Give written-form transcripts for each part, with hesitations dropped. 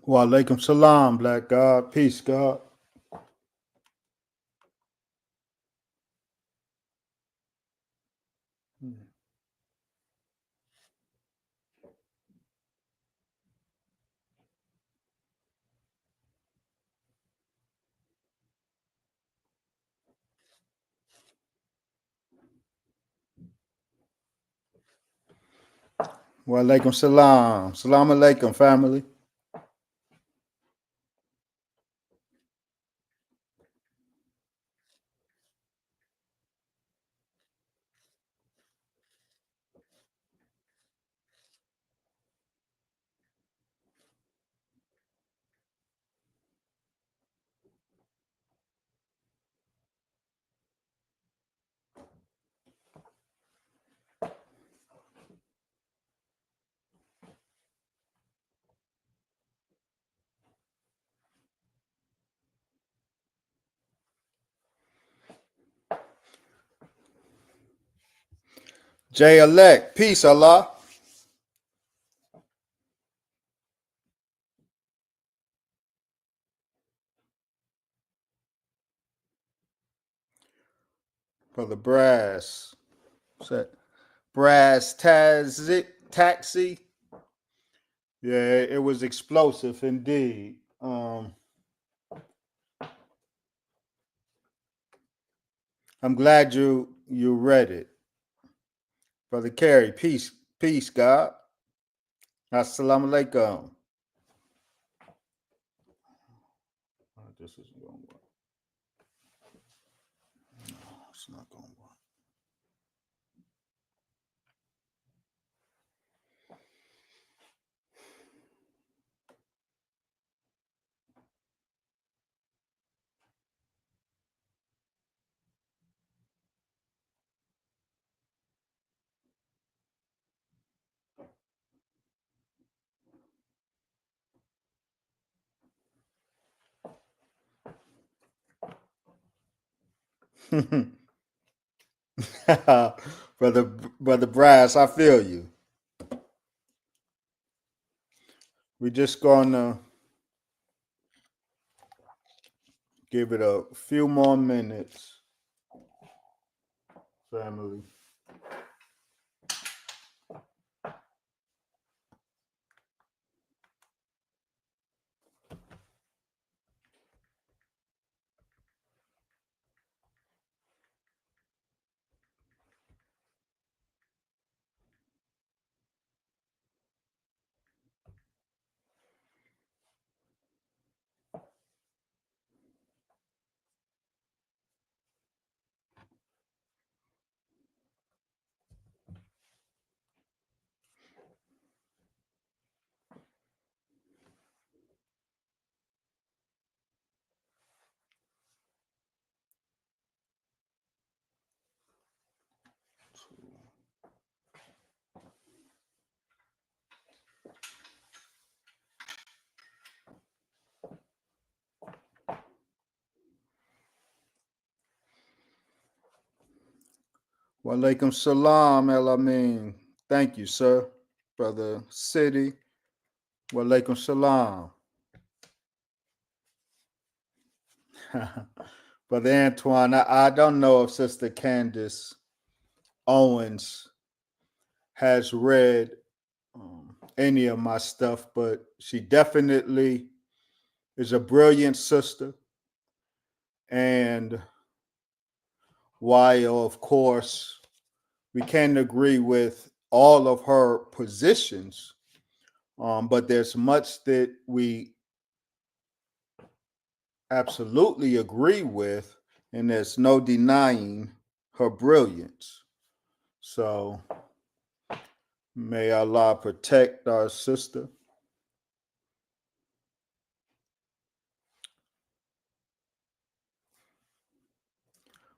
Wa alaikum salam, black God. Peace, God. Wa alaikum salam. Salam alaikum, family. J elect. Peace, Allah. Brother Brass. What's that? Brass Taxi. Yeah, it was explosive indeed. I'm glad you read it. Brother Carey, peace, God. Assalamu alaikum. This isn't going to work. No, it's not going to work. brother Brass, I feel you. We're just gonna give it a few more minutes, family. Wa alaikum salam, El Amin. Thank you, sir. Brother City. Wa alaikum salam. Brother Antoine, I don't know if Sister Candace Owens has read any of my stuff, but she definitely is a brilliant sister. And while, of course, we can't agree with all of her positions, but there's much that we absolutely agree with, and there's no denying her brilliance. So may Allah protect our sister.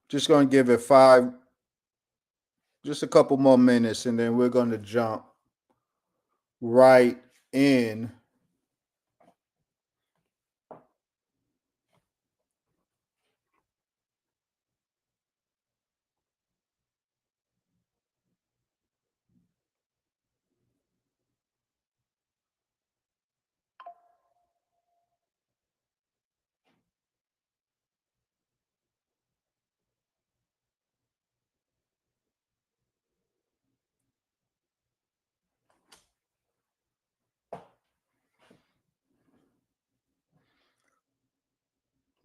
Just going to give it just a couple more minutes, and then we're going to jump right in.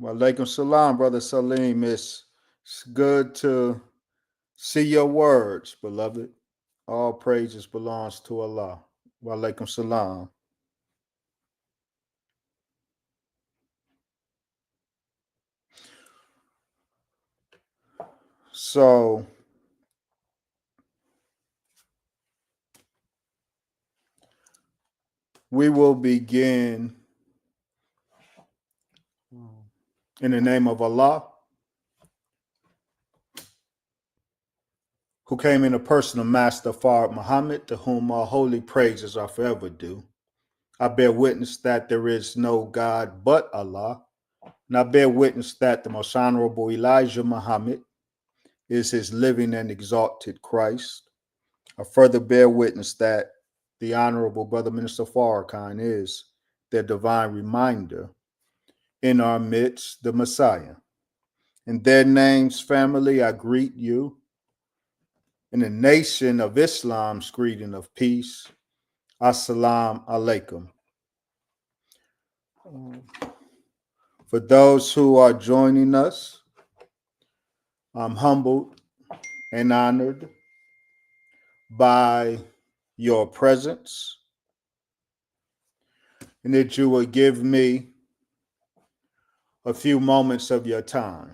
Walaikum salam, Brother Salim. It's good to see your words, beloved. All praises belongs to Allah. Walaikum salam. So we will begin in the name of Allah, who came in the person of Master Fard Muhammad, to whom all holy praises are forever due. I bear witness that there is no God but Allah, and I bear witness that the most honorable Elijah Muhammad is his living and exalted Christ. I further bear witness that the Honorable Brother Minister Farrakhan is their divine reminder in our midst, the Messiah. In their names, family, I greet you. In the nation of Islam's greeting of peace, Assalamu alaikum. For those who are joining us, I'm humbled and honored by your presence, and that you will give me a few moments of your time.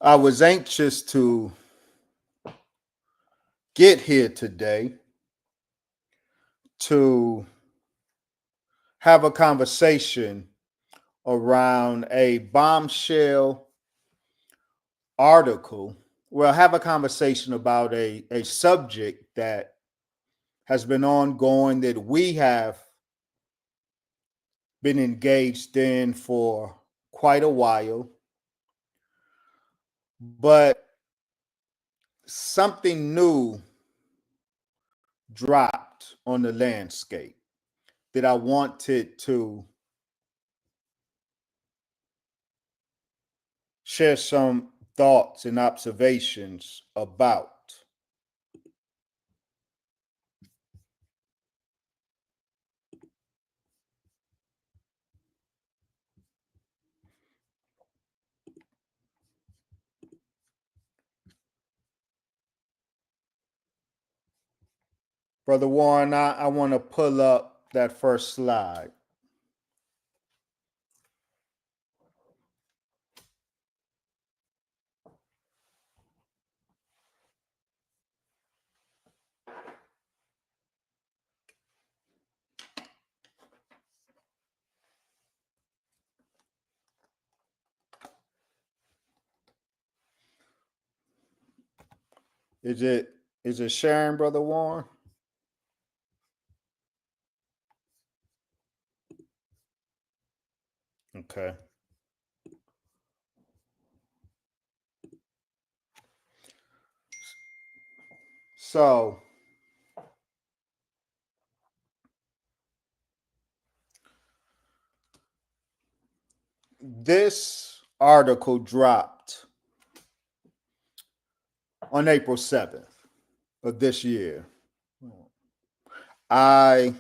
I was anxious to get here today to have a conversation around a bombshell article. Well, have a conversation about a subject that has been ongoing, that we have been engaged in for quite a while. But something new dropped on the landscape that I wanted to share some thoughts and observations about. Brother Warren, I want to pull up that first slide. Is it sharing, Brother Warren? Okay. So this article dropped on April 7th of this year. It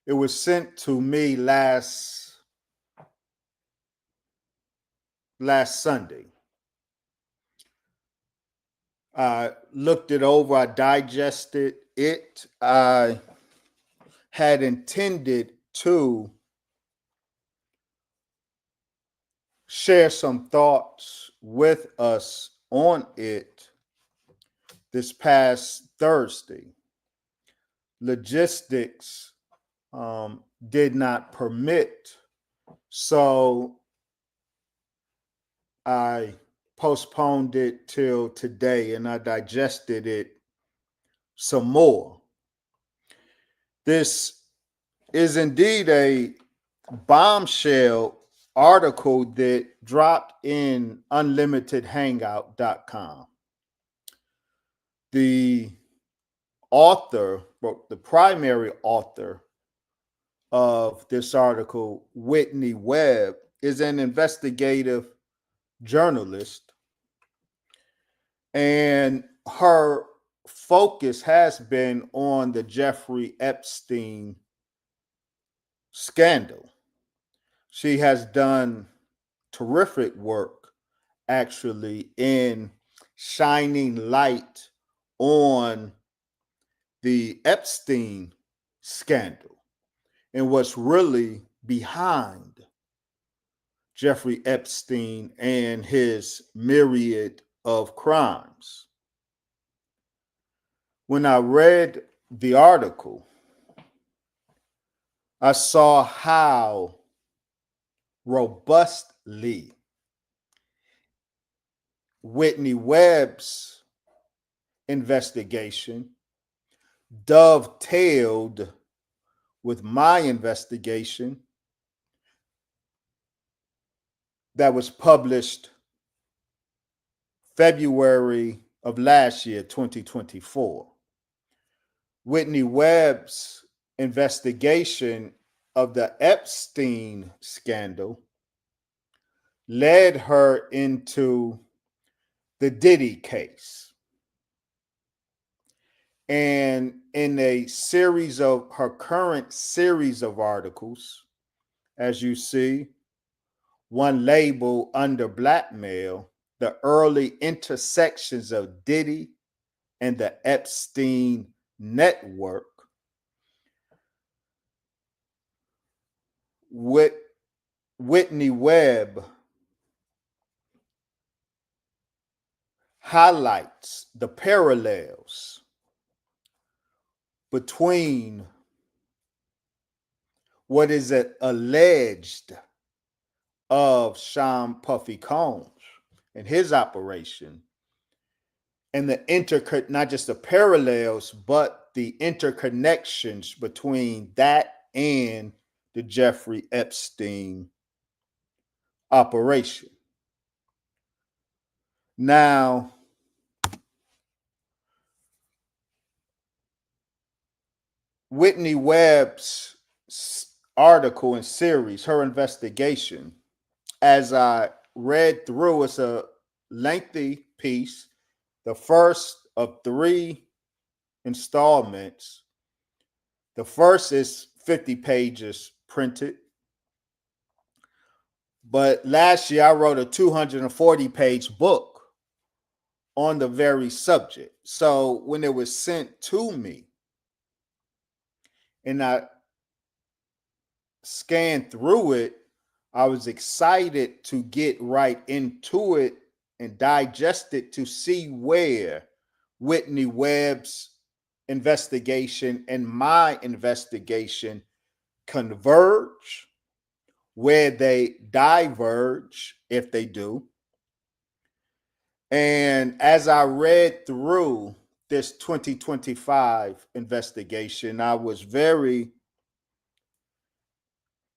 was sent to me last Sunday. I looked it over, I digested it. I had intended to share some thoughts with us on it this past Thursday. Logistics did not permit, so I postponed it till today, and I digested it some more. This is indeed a bombshell article that dropped in unlimitedhangout.com. The author, the primary author of this article, Whitney Webb, is an investigative journalist, and her focus has been on the Jeffrey Epstein scandal. She has done terrific work actually in shining light on the Epstein scandal and what's really behind Jeffrey Epstein and his myriad of crimes. When I read the article, I saw how robustly Whitney Webb's investigation dovetailed with my investigation that was published February of last year, 2024. Whitney Webb's investigation of the Epstein scandal led her into the Diddy case. And in a series of her current series of articles, as you see, one labeled under blackmail, the early intersections of Diddy and the Epstein network, Whitney Webb highlights the parallels between what is alleged of Sean Puffy Combs and his operation, and not just the parallels, but the interconnections between that and the Jeffrey Epstein operation. Now, Whitney Webb's article and series, her investigation, as I read through, it's a lengthy piece, the first of 3 installments. The first is 50 pages printed. But last year I wrote a 240-page book on the very subject. So when it was sent to me and I scanned through it, I was excited to get right into it and digest it to see where Whitney Webb's investigation and my investigation converge, where they diverge, if they do. And as I read through this 2025 investigation, I was very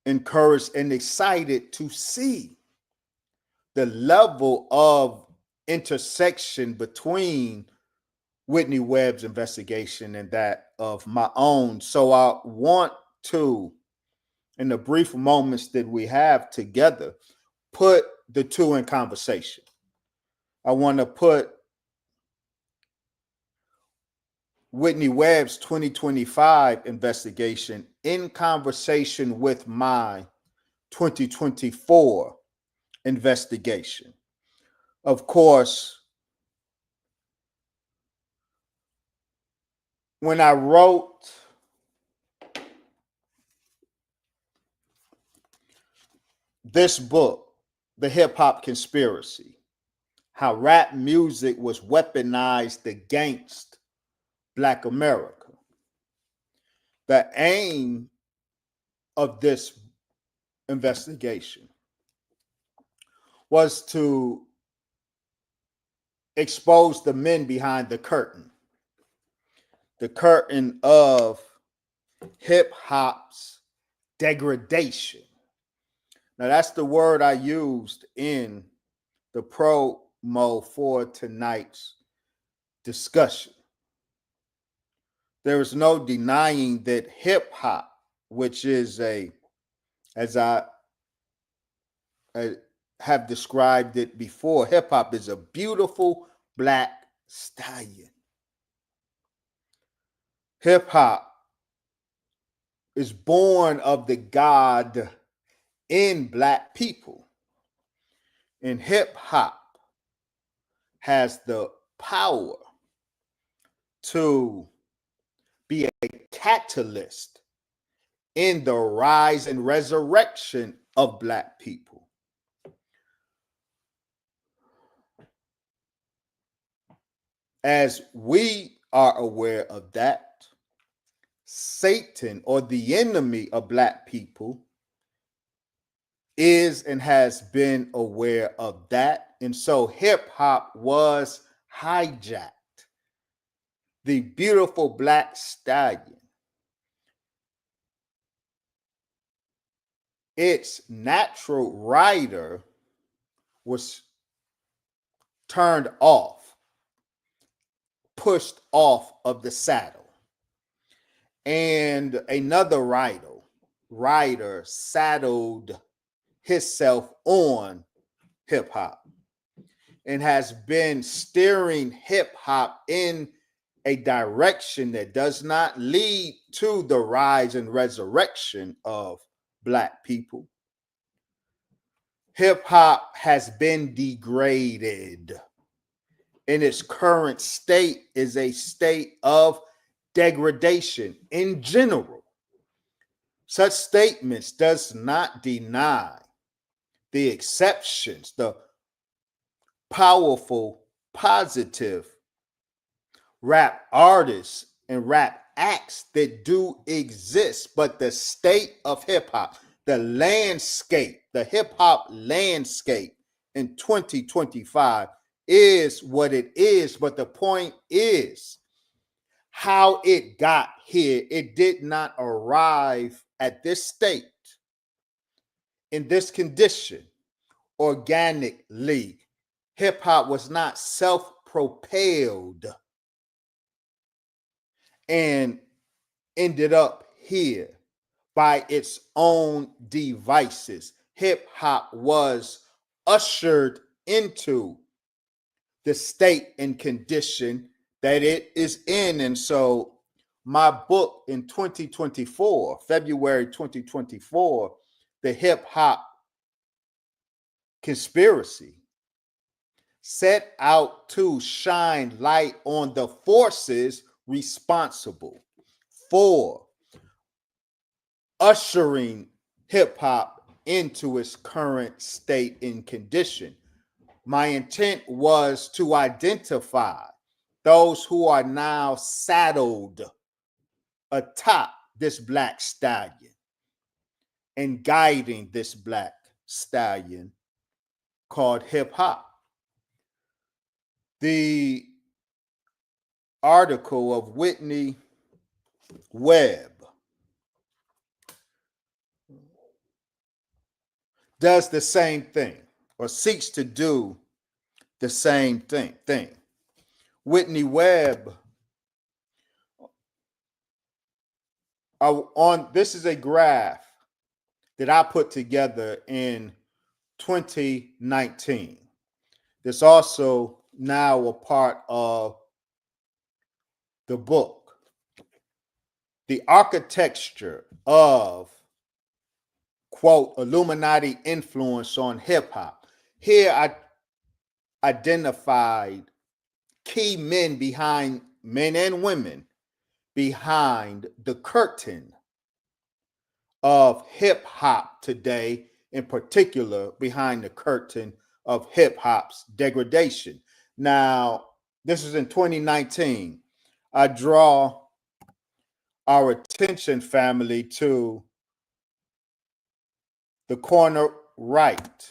encouraged and excited to see the level of intersection between Whitney Webb's investigation and that of my own. So I want to, in the brief moments that we have together, put the two in conversation. I want to put Whitney Webb's 2025 investigation in conversation with my 2024 investigation. Of course, when I wrote this book, The Hip Hop Conspiracy, how rap music was weaponized against Black America, the aim of this investigation was to expose the men behind the curtain of hip hop's degradation. Now, that's the word I used in the promo for tonight's discussion. There is no denying that hip hop, which is as I have described it before, hip hop is a beautiful black stallion. Hip hop is born of the God in Black people. And hip hop has the power to be a catalyst in the rise and resurrection of Black people. As we are aware of that, Satan, or the enemy of Black people, is and has been aware of that. And so hip hop was hijacked. The beautiful Black stallion, its natural rider, was turned off, pushed off of the saddle. And another rider saddled himself on hip hop and has been steering hip hop in a direction that does not lead to the rise and resurrection of Black people. Hip hop has been degraded. In its current state is a state of degradation in general. Such statements does not deny the exceptions, the powerful, positive rap artists and rap acts that do exist, but the state of hip hop, the landscape, the hip hop landscape in 2025 is what it is. But the point is how it got here. It did not arrive at this state, in this condition, organically. Hip hop was not self-propelled and ended up here by its own devices. Hip hop was ushered into the state and condition that it is in. And so my book in 2024, February 2024, The Hip Hop Conspiracy, set out to shine light on the forces responsible for ushering hip hop into its current state and condition. My intent was to identify those who are now saddled atop this Black stallion and guiding this Black stallion called hip hop. The article of Whitney Webb does the same thing, or seeks to do the same thing. Whitney Webb, this is a graph that I put together in 2019. This also now a part of the book. The architecture of, quote, Illuminati influence on hip hop. Here I identified key men and women behind the curtain of hip hop today, in particular behind the curtain of hip hop's degradation. Now, this is in 2019. I draw our attention, family, to the corner right,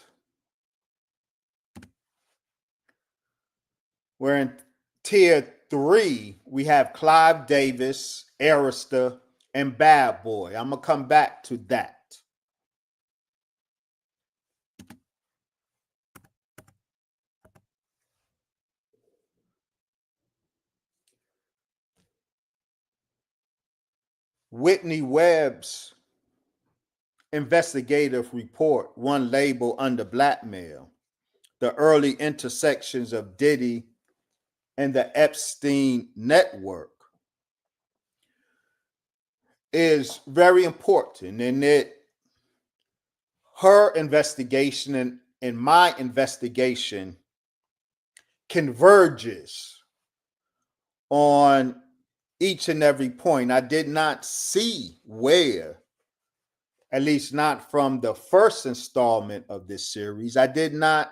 where in tier 3, we have Clive Davis, Arista, and Bad Boy. I'm going to come back to that. Whitney Webb's investigative report, one label under blackmail, the early intersections of Diddy and the Epstein network, is very important, and her investigation and my investigation converges on each and every point. I did not see where, at least not from the first installment of this series, I did not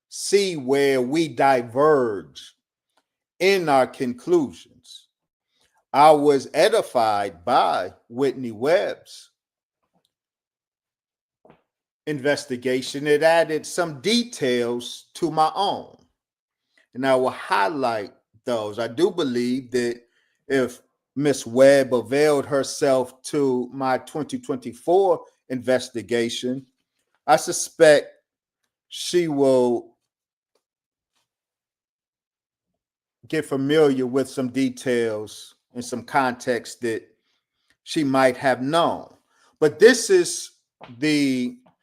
see where we diverge in our conclusions. I was edified by Whitney Webb's investigation. It added some details to my own, and I will highlight those. I do believe that if Miss Webb availed herself to my 2024 investigation, I suspect she will get familiar with some details and some context that she might have known. But this is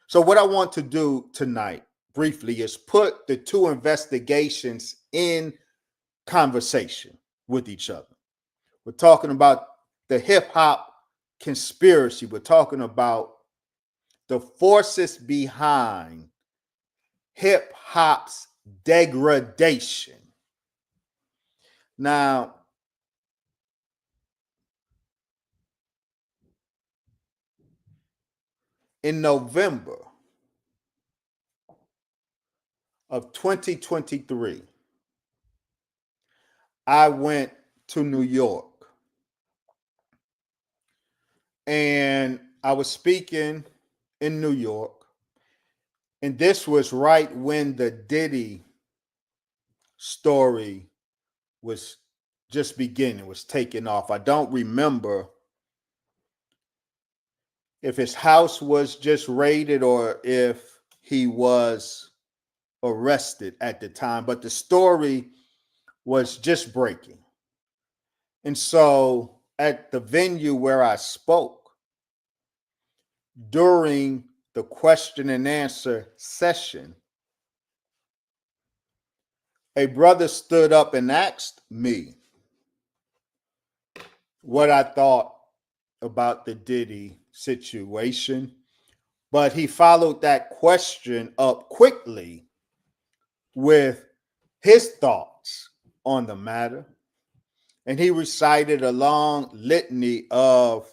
so what I want to do tonight briefly is put the two investigations in conversation with each other. We're talking about the hip hop conspiracy. We're talking about the forces behind hip hop's degradation. Now, in November of 2023, I went to New York, and I was speaking in New York, and this was right when the Diddy story was just beginning, was taking off. I don't remember if his house was just raided or if he was arrested at the time, but the story was just breaking. And so at the venue where I spoke, during the question and answer session, a brother stood up and asked me what I thought about the Diddy situation, but he followed that question up quickly with his thoughts on the matter. And he recited a long litany of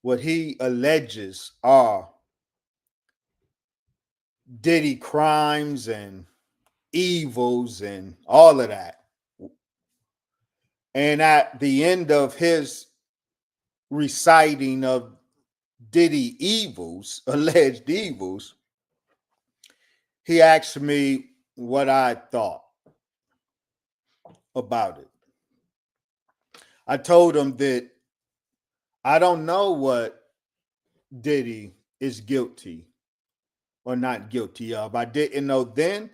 what he alleges are Diddy crimes and evils and all of that. And at the end of his reciting of Diddy evils, alleged evils, he asked me what I thought about it. I told him that I don't know what Diddy is guilty or not guilty of. I didn't know then.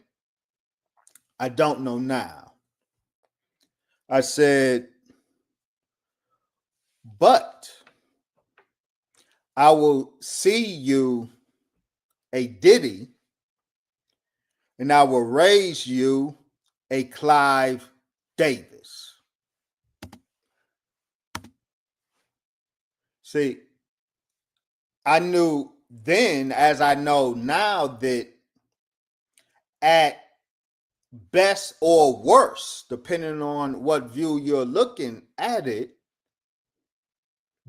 I don't know now. I said, but I will see you a Diddy and I will raise you a Clive Davis. See, I knew then, as I know now, that at best or worst, depending on what view you're looking at it,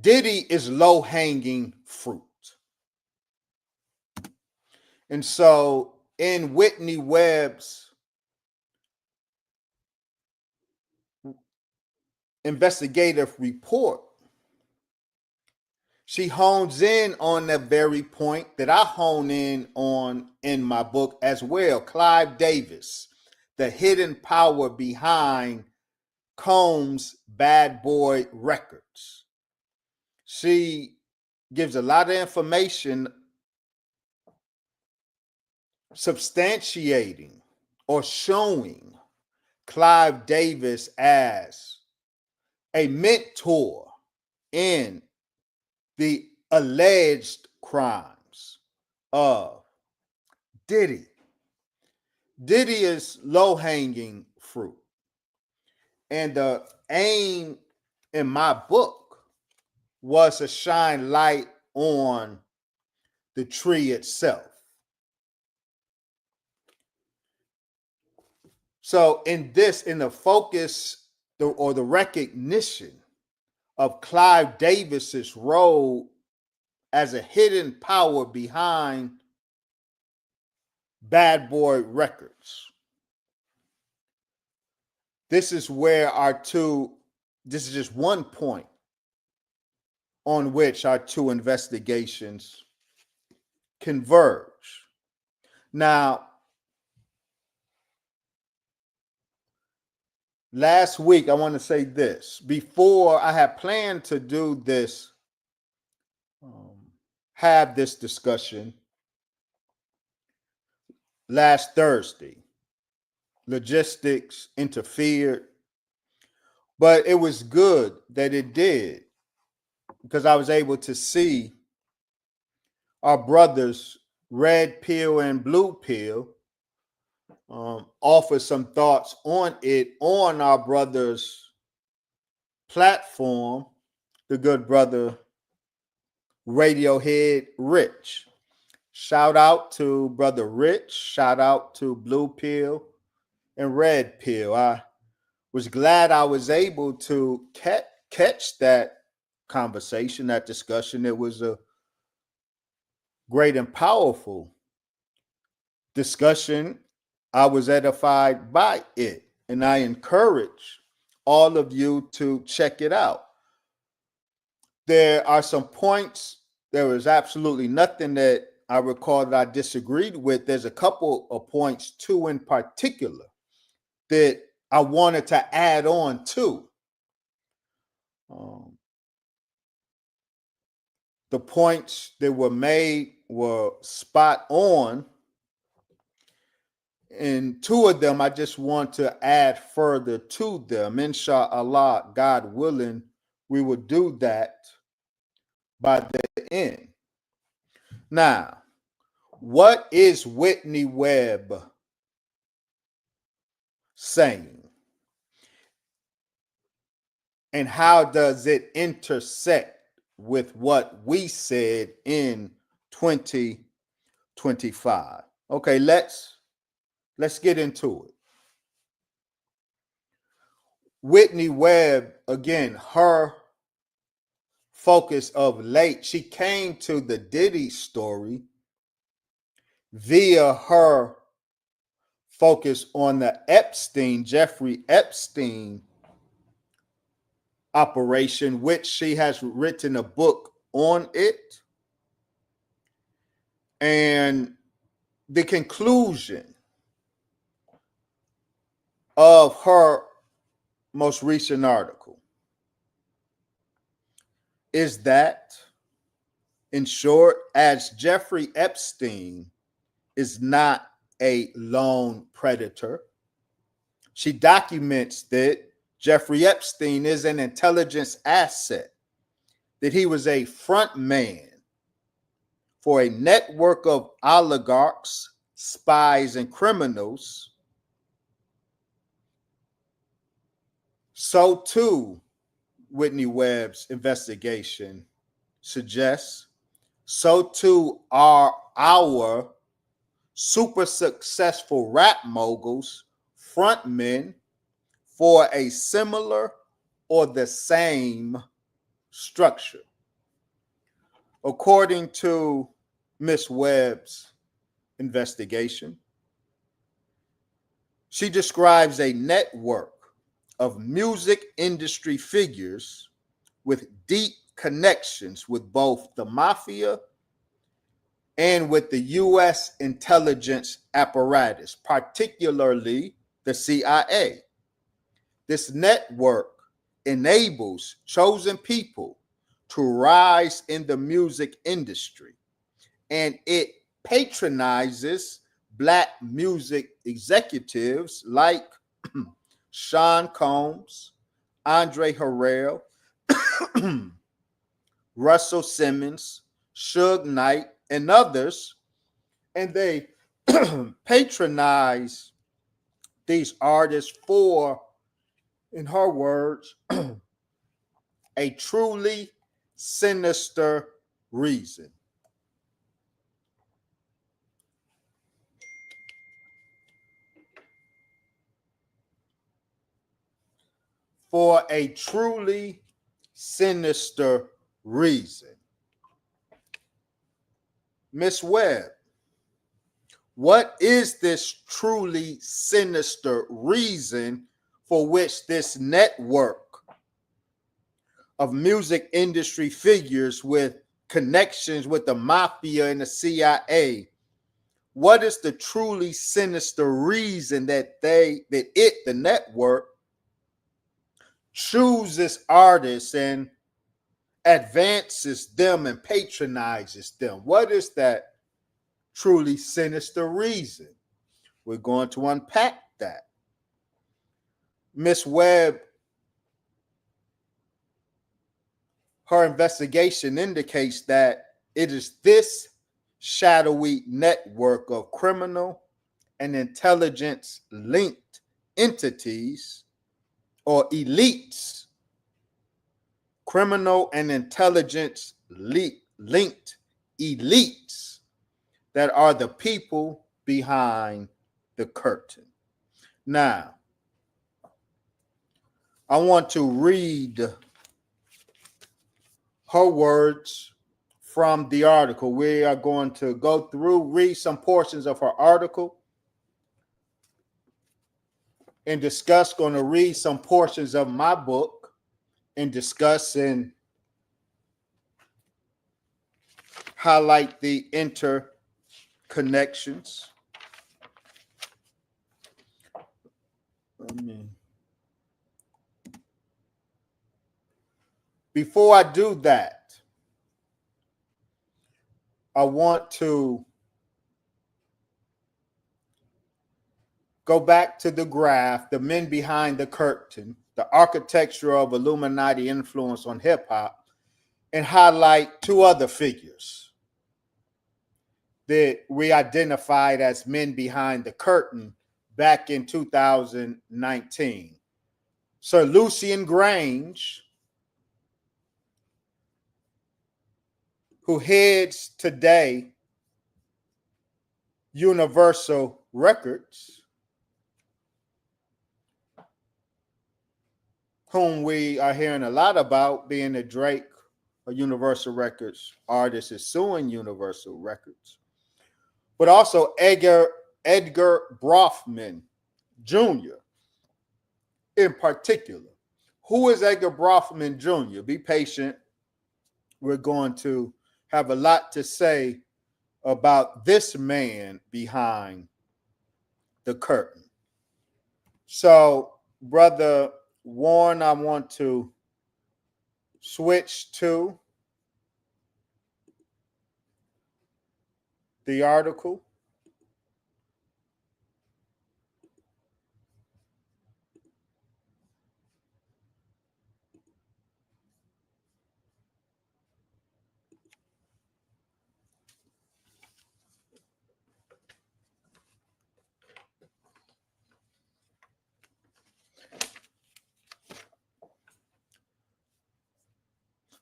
Diddy is low-hanging fruit. And so in Whitney Webb's investigative report, she hones in on the very point that I hone in on in my book as well. Clive Davis, the hidden power behind Combs' Bad Boy Records. She gives a lot of information substantiating or showing Clive Davis as a mentor in the alleged crimes of Diddy. Diddy is low-hanging fruit. And the aim in my book was to shine light on the tree itself. So in the focus or the recognition of Clive Davis's role as a hidden power behind Bad Boy Records. This is just one point on which our two investigations converge. Now, last week, I want to say this. Before I had planned to do this, have this discussion last Thursday. Logistics interfered, but it was good that it did because I was able to see our brothers, Red Pill and Blue Pill, offer some thoughts on it on our brother's platform, the good brother Radiohead Rich. Shout out to Brother Rich. Shout out to Blue Pill and Red Pill. I was glad I was able to catch that conversation, that discussion. It was a great and powerful discussion. I was edified by it, and I encourage all of you to check it out. There are some points. There was absolutely nothing that I recall that I disagreed with. There's a couple of points, two in particular, that I wanted to add on to. The points that were made were spot on. And two of them, I just want to add further to them. Inshallah, God willing, we will do that by the end. Now, what is Whitney Webb saying? And how does it intersect with what we said in 2025? Okay, let's get into it. Whitney Webb, again, her focus of late, she came to the Diddy story via her focus on the Jeffrey Epstein operation, which she has written a book on it. And the conclusion of her most recent article is that, in short, as Jeffrey Epstein is not a lone predator, she documents that Jeffrey Epstein is an intelligence asset, that he was a front man for a network of oligarchs, spies, and criminals. So too, Whitney Webb's investigation suggests, so too are our super successful rap moguls, front men for a similar or the same structure. According to Miss Webb's investigation, she describes a network of music industry figures with deep connections with both the mafia and with the U.S. intelligence apparatus, particularly the CIA. This network enables chosen people to rise in the music industry, and it patronizes Black music executives like Sean Combs, Andre Harrell, Russell Simmons, Suge Knight, and others, and they patronize these artists for, in her words, a truly sinister reason. For a truly sinister reason. Miss Webb, what is this truly sinister reason for which this network of music industry figures with connections with the mafia and the CIA, what is the truly sinister reason that the network, chooses artists and advances them and patronizes them? What is that truly sinister reason? We're going to unpack that. Miss Webb, her investigation indicates that it is this shadowy network of criminal and intelligence linked entities or elites, criminal and intelligence linked elites that are the people behind the curtain. Now, I want to read her words from the article. We are going to go through, read some portions of her article, and discuss, going to read some portions of my book and discuss and highlight the interconnections. Before I do that, I want to go back to the graph, the men behind the curtain, the architecture of Illuminati influence on hip hop, and highlight two other figures that we identified as men behind the curtain back in 2019. Sir Lucian Grange, who heads today Universal Records, whom we are hearing a lot about, being that Drake, a Universal Records artist, is suing Universal Records. But also Edgar Brofman Jr. in particular. Who is Edgar Brofman Jr.? Be patient. We're going to have a lot to say about this man behind the curtain. So, Brother Warren, I want to switch to the article.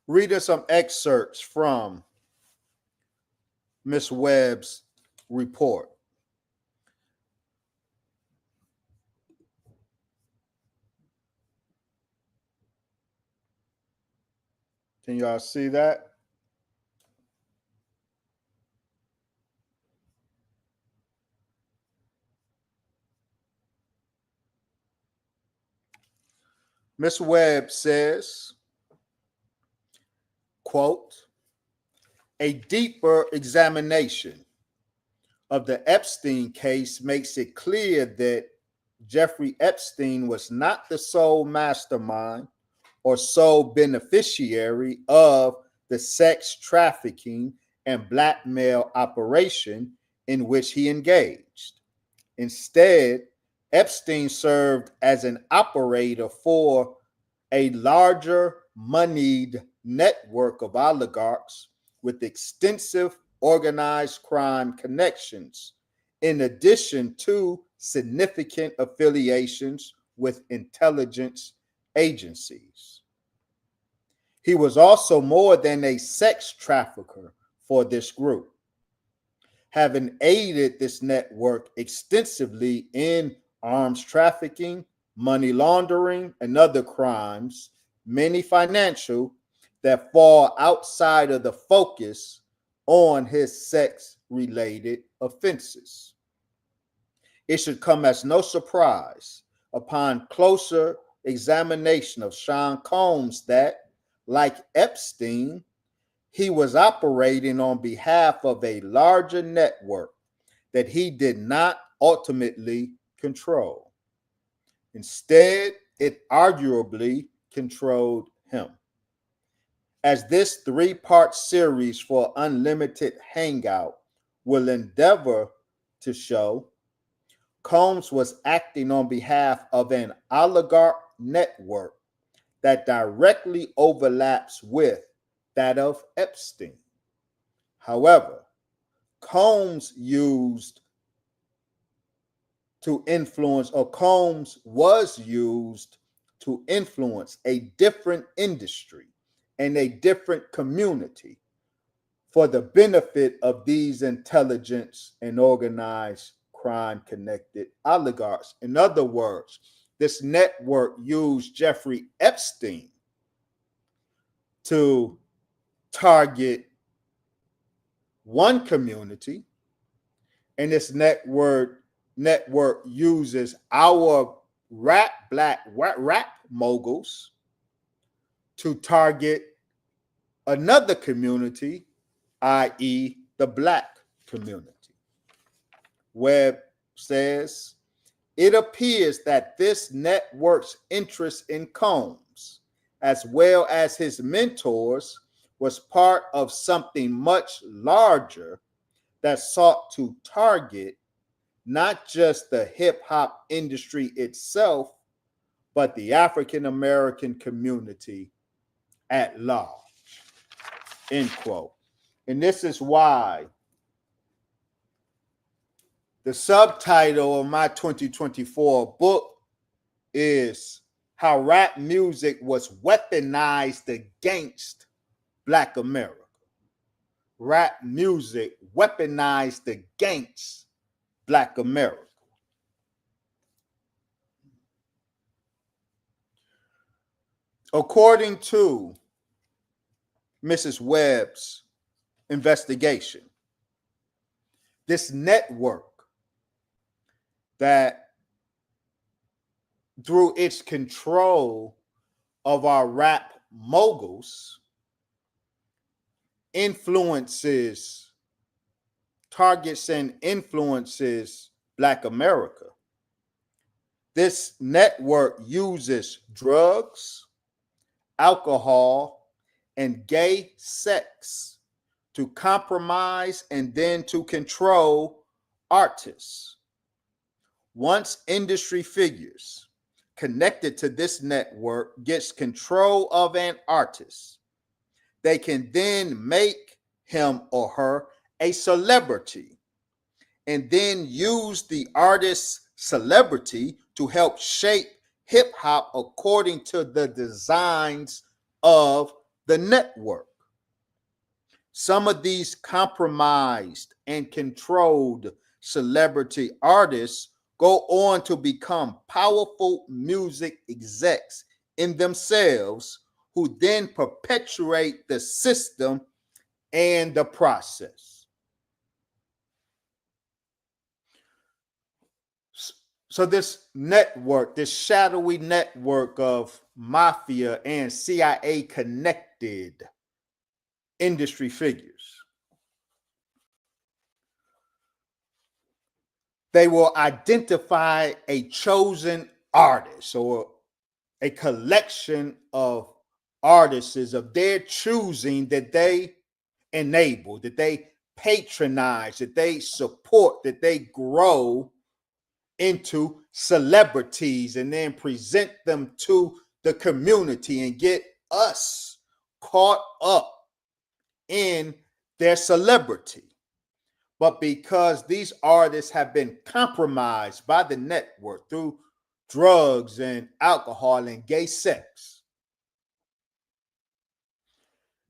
Reading some excerpts from Miss Webb's report. Can y'all see that? Miss Webb says, quote, a deeper examination of the Epstein case makes it clear that Jeffrey Epstein was not the sole mastermind or sole beneficiary of the sex trafficking and blackmail operation in which he engaged. Instead, Epstein served as an operator for a larger moneyed network of oligarchs with extensive organized crime connections, in addition to significant affiliations with intelligence agencies. He was also more than a sex trafficker for this group, having aided this network extensively in arms trafficking, money laundering, and other crimes, many financial, that fall outside of the focus on his sex-related offenses. It should come as no surprise upon closer examination of Sean Combs that, like Epstein, he was operating on behalf of a larger network that he did not ultimately control. Instead, it arguably controlled him. As this three-part series for Unlimited Hangout will endeavor to show, Combs was acting on behalf of an oligarch network that directly overlaps with that of Epstein. However, Combs was used to influence a different industry and a different community for the benefit of these intelligence and organized crime connected oligarchs. In other words, this network used Jeffrey Epstein to target one community, and this network uses our black rap moguls to target another community, i.e., the black community. Webb says, it appears that this network's interest in Combs, as well as his mentors, was part of something much larger that sought to target not just the hip hop industry itself, but the African American community at large. End quote. And this is why the subtitle of my 2024 book is How Rap Music Was Weaponized Against Black America. Rap music weaponized against Black America. According to Mrs. Webb's investigation, this network that, through its control of our rap moguls, targets and influences Black America. This network uses drugs, alcohol, and gay sex to compromise and then to control artists. Once industry figures connected to this network gets control of an artist, they can then make him or her a celebrity and then use the artist's celebrity to help shape hip hop according to the designs of the network. Some of these compromised and controlled celebrity artists go on to become powerful music execs in themselves, who then perpetuate the system and the process. So this network, this shadowy network of mafia and CIA connected industry figures, they will identify a chosen artist or a collection of artists of their choosing that they enable, that they patronize, that they support, that they grow into celebrities and then present them to the community and get us caught up in their celebrity. But because these artists have been compromised by the network through drugs and alcohol and gay sex,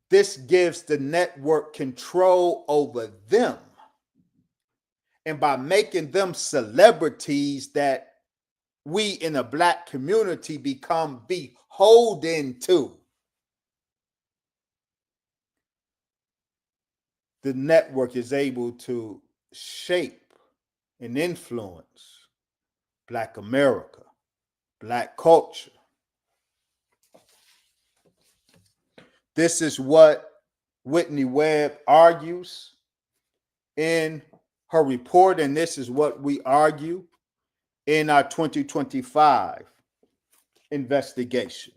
This gives the network control over them. And by making them celebrities that we in the Black community become beholden to, the network is able to shape and influence Black America, Black culture. This is what Whitney Webb argues in her report, and this is what we argue in our 2025 investigation.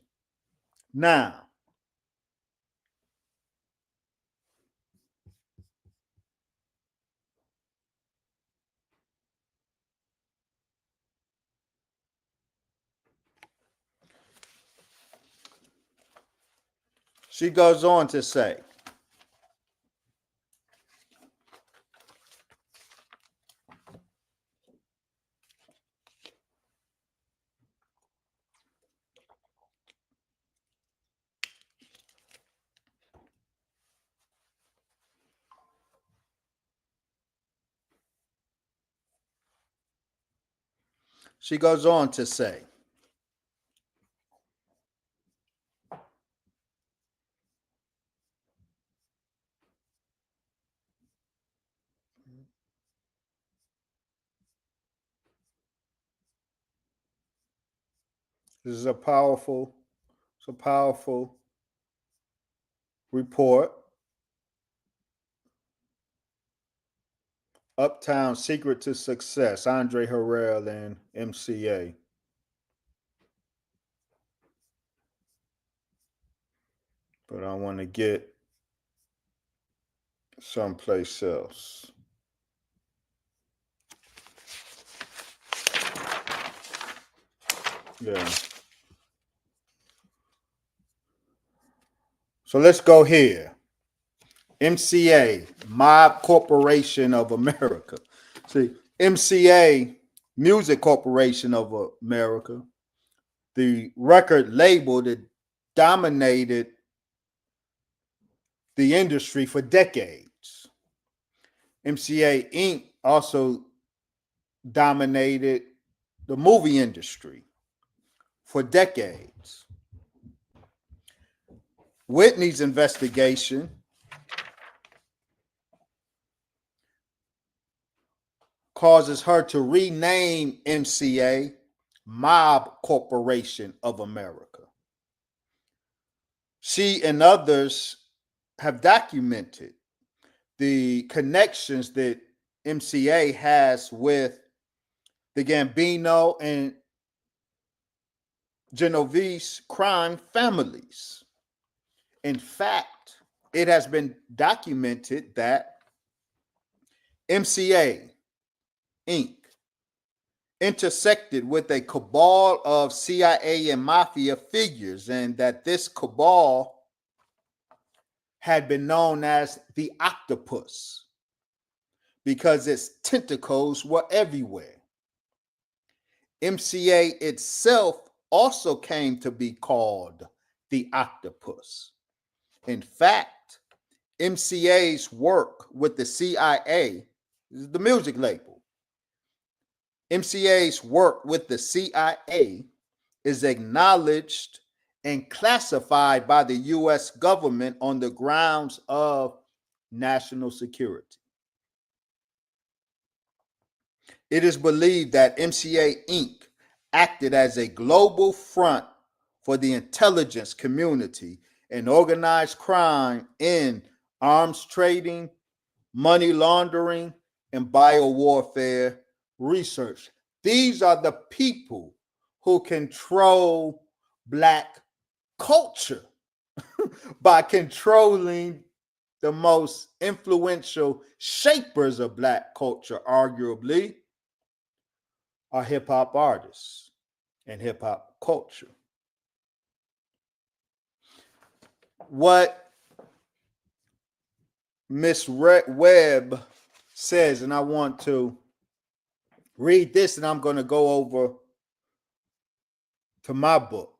Now, she goes on to say, this is a powerful report. Uptown Secret to Success, Andre Harrell and MCA. But I want to get someplace else. Yeah. So let's go here. MCA, Mob Corporation of America. See, MCA, Music Corporation of America, the record label that dominated the industry for decades. MCA Inc. also dominated the movie industry for decades. Whitney's investigation causes her to rename MCA Mob Corporation of America. She and others have documented the connections that MCA has with the Gambino and Genovese crime families. In fact, it has been documented that MCA Inc. intersected with a cabal of CIA and mafia figures, and that this cabal had been known as the octopus because its tentacles were everywhere. MCA itself also came to be called the octopus. In fact, MCA's work with the CIA, the music label, MCA's work with the CIA is acknowledged and classified by the U.S. government on the grounds of national security. It is believed that MCA Inc. acted as a global front for the intelligence community and organized crime in arms trading, money laundering, and biowarfare research. These are the people who control Black culture by controlling the most influential shapers of Black culture, arguably, are hip hop artists and hip hop culture. What Miss Webb says, and I want to read this, and I'm going to go over to my book.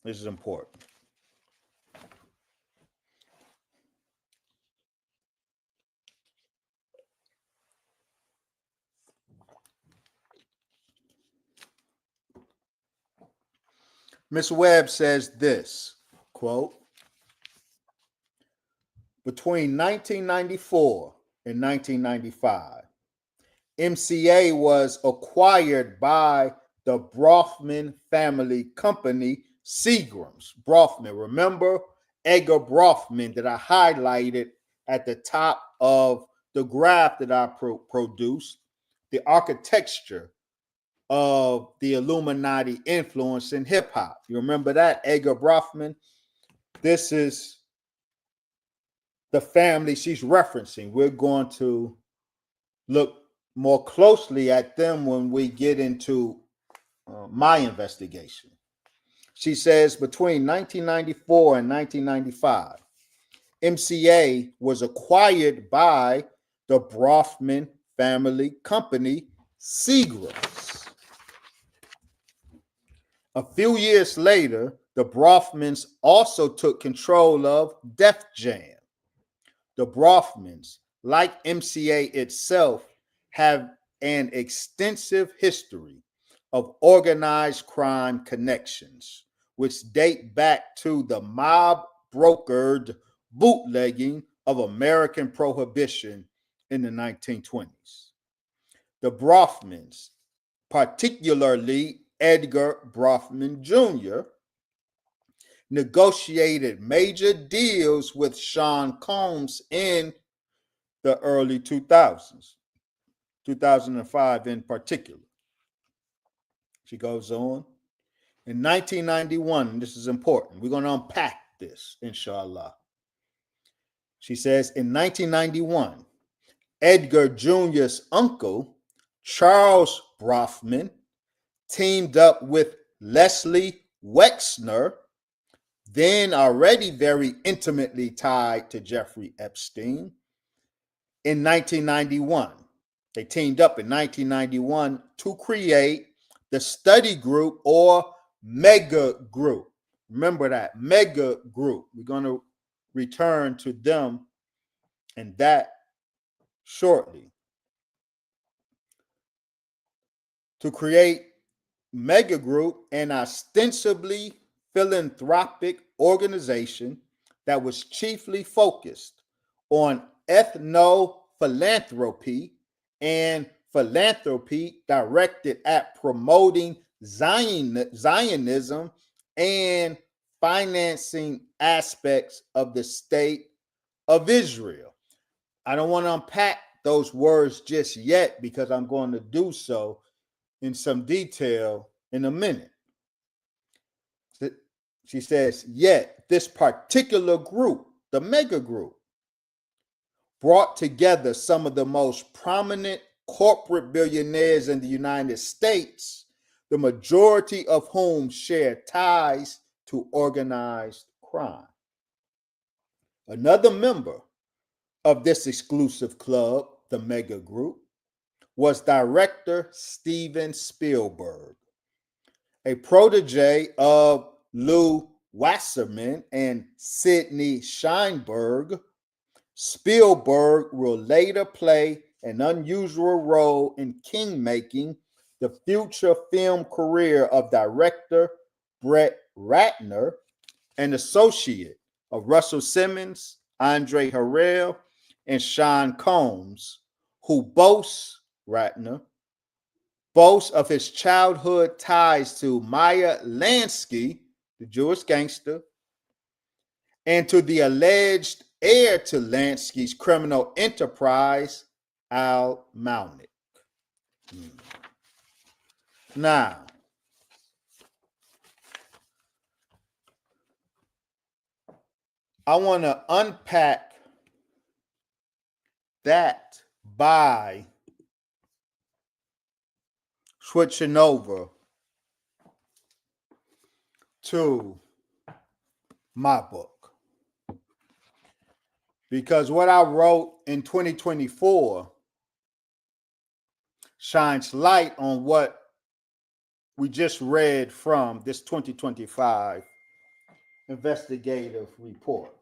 This is important. Miss Webb says this, quote, between 1994 and 1995, MCA was acquired by the Brofman family company, Seagram's. Brofman, remember Edgar Brofman that I highlighted at the top of the graph that I produced, the architecture of the Illuminati influence in hip hop. You remember that, Edgar Brofman? This is the family she's referencing. We're going to look more closely at them when we get into my investigation. She says between 1994 and 1995, MCA was acquired by the Brofman family company, Seagram's. A few years later, the Brofmans also took control of Def Jam. The Brofmans, like MCA itself, have an extensive history of organized crime connections, which date back to the mob brokered bootlegging of American prohibition in the 1920s. The Brofmans, particularly Edgar Brofman Jr., negotiated major deals with Sean Combs in the early 2000s, 2005 in particular. She goes on. In 1991, this is important. We're going to unpack this, inshallah. She says, in 1991, Edgar Jr.'s uncle, Charles Brofman, teamed up with Leslie Wexner, then already very intimately tied to Jeffrey Epstein, in 1991. They teamed up in 1991 to create the study group or mega group. Remember that, mega group. We're going to return to them and that shortly. To create mega group, an ostensibly philanthropic organization that was chiefly focused on ethno-philanthropy and philanthropy directed at promoting Zionism and financing aspects of the state of Israel. I don't want to unpack those words just yet because I'm going to do so in some detail in a minute. She says, yet this particular group, the mega group, brought together some of the most prominent corporate billionaires in the United States, the majority of whom share ties to organized crime. Another member of this exclusive club, the mega group, was director Steven Spielberg, a protege of Lou Wasserman and Sidney Sheinberg. Spielberg will later play an unusual role in kingmaking the future film career of director Brett Ratner, an associate of Russell Simmons, Andre Harrell, and Sean Combs, who Ratner boasts of his childhood ties to Meyer Lansky, the Jewish gangster, and to the alleged heir to Lansky's criminal enterprise, Al Malnick. Now, I want to unpack that by switching over to my book. Because what I wrote in 2024 shines light on what we just read from this 2025 investigative report.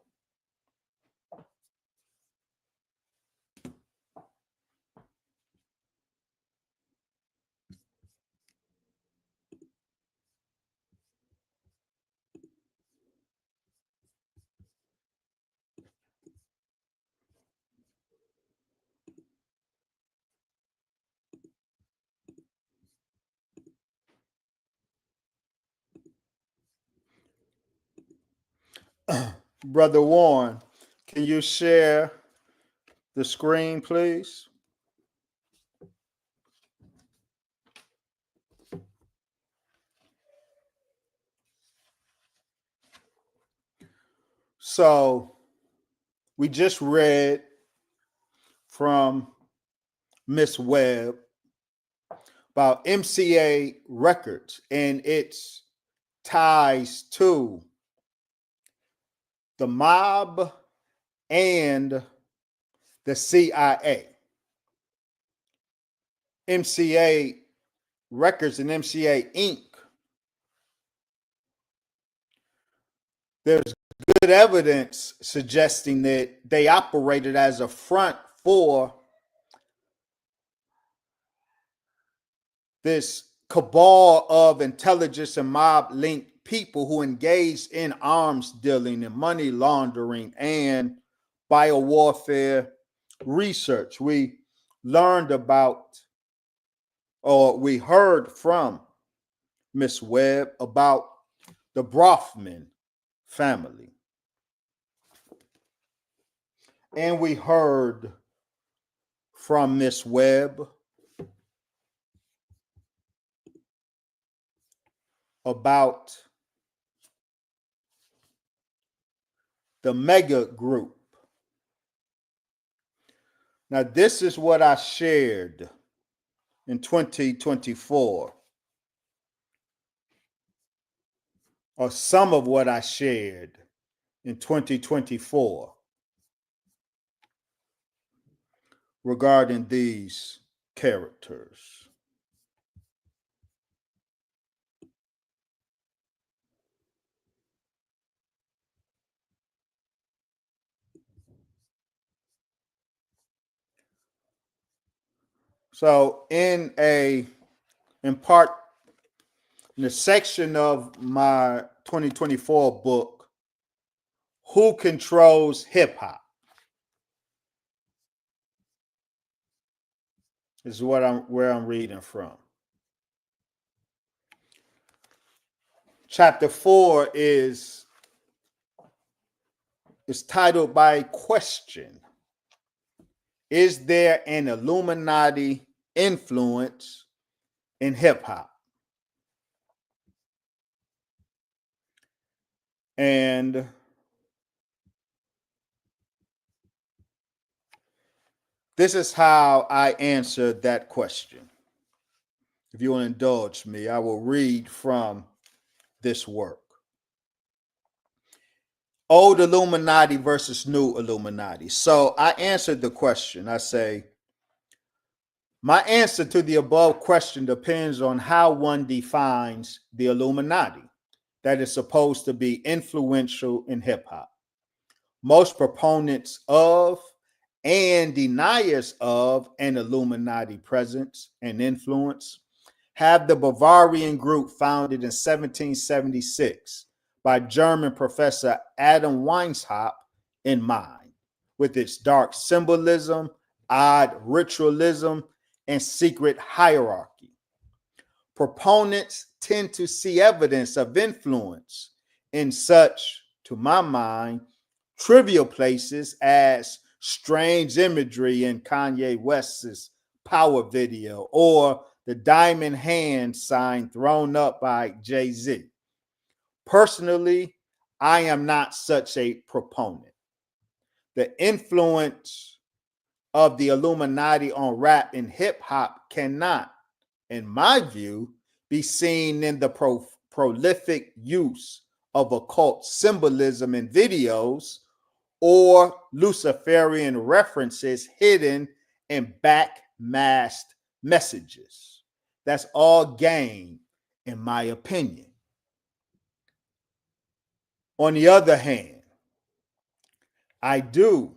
Brother Warren, can you share the screen, please? So we just read from Miss Webb about MCA Records and its ties to the mob and the CIA. MCA Records and MCA Inc. There's good evidence suggesting that they operated as a front for this cabal of intelligence and mob linked people who engaged in arms dealing and money laundering and biowarfare research. We learned about, or we heard from Miss Webb about the Brofman family. And we heard from Miss Webb about the mega group. Now, this is what I shared in 2024, or some of what I shared in 2024 regarding these characters. So in part, in the section of my 2024 book, Who Controls Hip Hop? Is where I'm reading from. Chapter 4 is titled by question. Is there an Illuminati influence in hip hop? And this is how I answered that question. If you will indulge me, I will read from this work. Old Illuminati versus new Illuminati. So I answered the question. I say, my answer to the above question depends on how one defines the Illuminati that is supposed to be influential in hip hop. Most proponents of and deniers of an Illuminati presence and influence have the Bavarian group founded in 1776 by German professor Adam Weishaupt in mind, with its dark symbolism, odd ritualism, and secret hierarchy. Proponents tend to see evidence of influence in such, to my mind, trivial places as strange imagery in Kanye West's Power video or the diamond hand sign thrown up by Jay-Z. Personally, I am not such a proponent. The influence of the Illuminati on rap and hip hop cannot, in my view, be seen in the prolific use of occult symbolism in videos or Luciferian references hidden in back-masked messages. That's all game, in my opinion. On the other hand, I do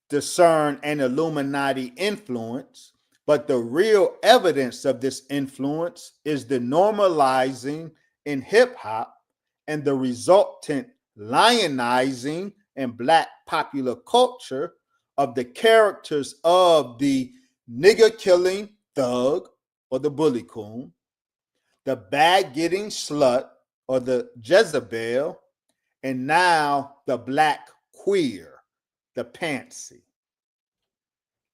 discern an Illuminati influence, but the real evidence of this influence is the normalizing in hip hop and the resultant lionizing in Black popular culture of the characters of the nigger killing thug or the bully coon, the bag getting slut or the Jezebel, and now the Black queer, the pantsy.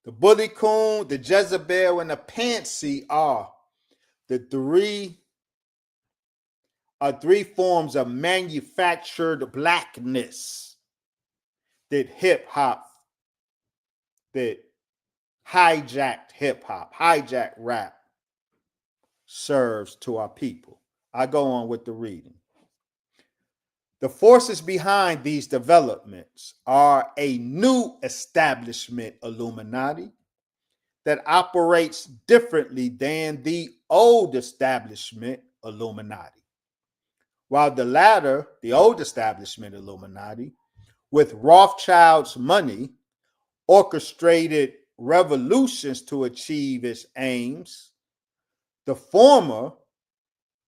The bully coon, the Jezebel, and the pantsy are three forms of manufactured blackness that hip hop, that hijacked hip hop, hijacked rap serves to our people. I go on with the reading. The forces behind these developments are a new establishment Illuminati that operates differently than the old establishment Illuminati. While the latter, the old establishment Illuminati, with Rothschild's money, orchestrated revolutions to achieve its aims, the former,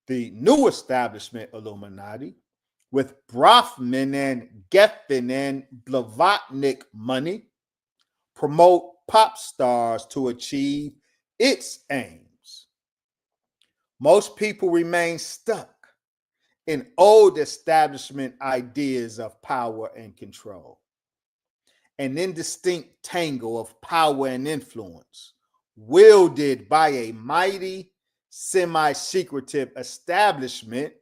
the new establishment Illuminati, with Brofman and Geffen and Blavatnik money, promote pop stars to achieve its aims. Most people remain stuck in old establishment ideas of power and control, an indistinct tangle of power and influence, wielded by a mighty, semi-secretive establishment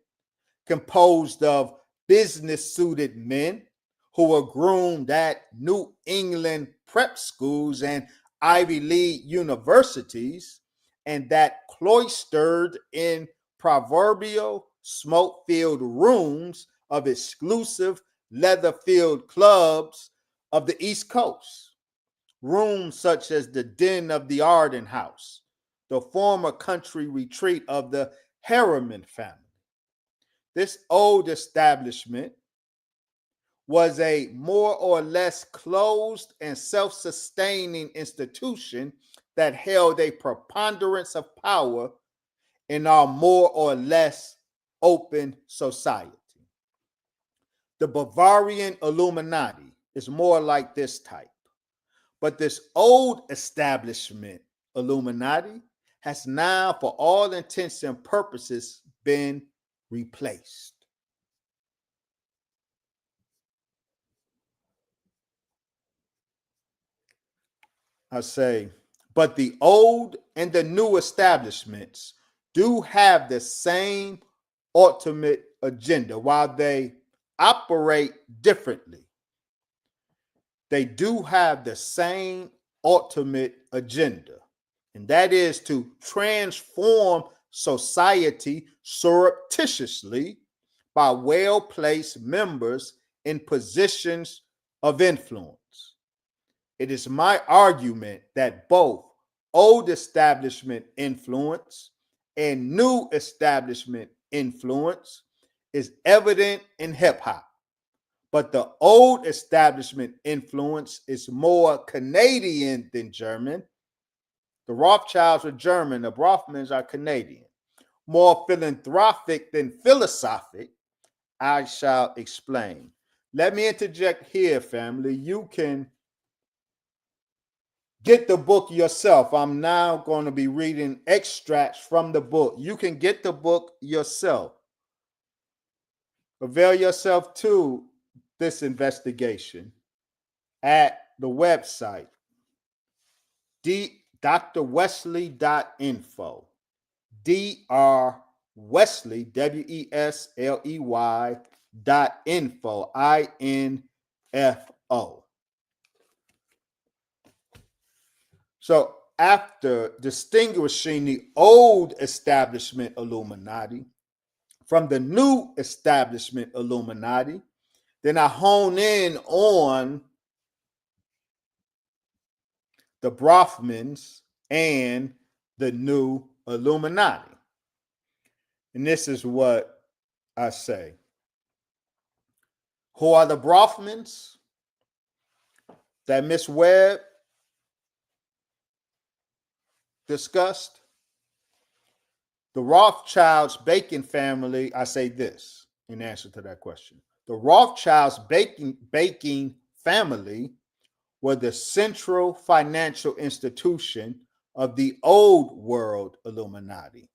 composed of business-suited men who were groomed at New England prep schools and Ivy League universities, and that cloistered in proverbial smoke-filled rooms of exclusive leather-filled clubs of the East Coast. Rooms such as the Den of the Arden House, the former country retreat of the Harriman family. This old establishment was a more or less closed and self-sustaining institution that held a preponderance of power in our more or less open society. The Bavarian Illuminati is more like this type, but this old establishment Illuminati has now, for all intents and purposes, been replaced. I say, but the old and the new establishments do have the same ultimate agenda. While they operate differently, they do have the same ultimate agenda, and that is to transform society surreptitiously by well-placed members in positions of influence. It is my argument that both old establishment influence and new establishment influence is evident in hip hop, but the old establishment influence is more Canadian than German. The Rothschilds are German, the Brofmans are Canadian. More philanthropic than philosophic. I shall explain. Let me interject here, family. You can get the book yourself. I'm now going to be reading extracts from the book. You can get the book yourself. Avail yourself to this investigation at the website drwesley.info. drwesley, WESLEY.info, INFO. So after distinguishing the old establishment Illuminati from the new establishment Illuminati, then I hone in on the Brofmans and the new Illuminati. And this is what I say. Who are the Brofmans that Miss Webb discussed? The Rothschilds baking family, I say this in answer to that question. The Rothschilds baking family were the central financial institution of the old world Illuminati.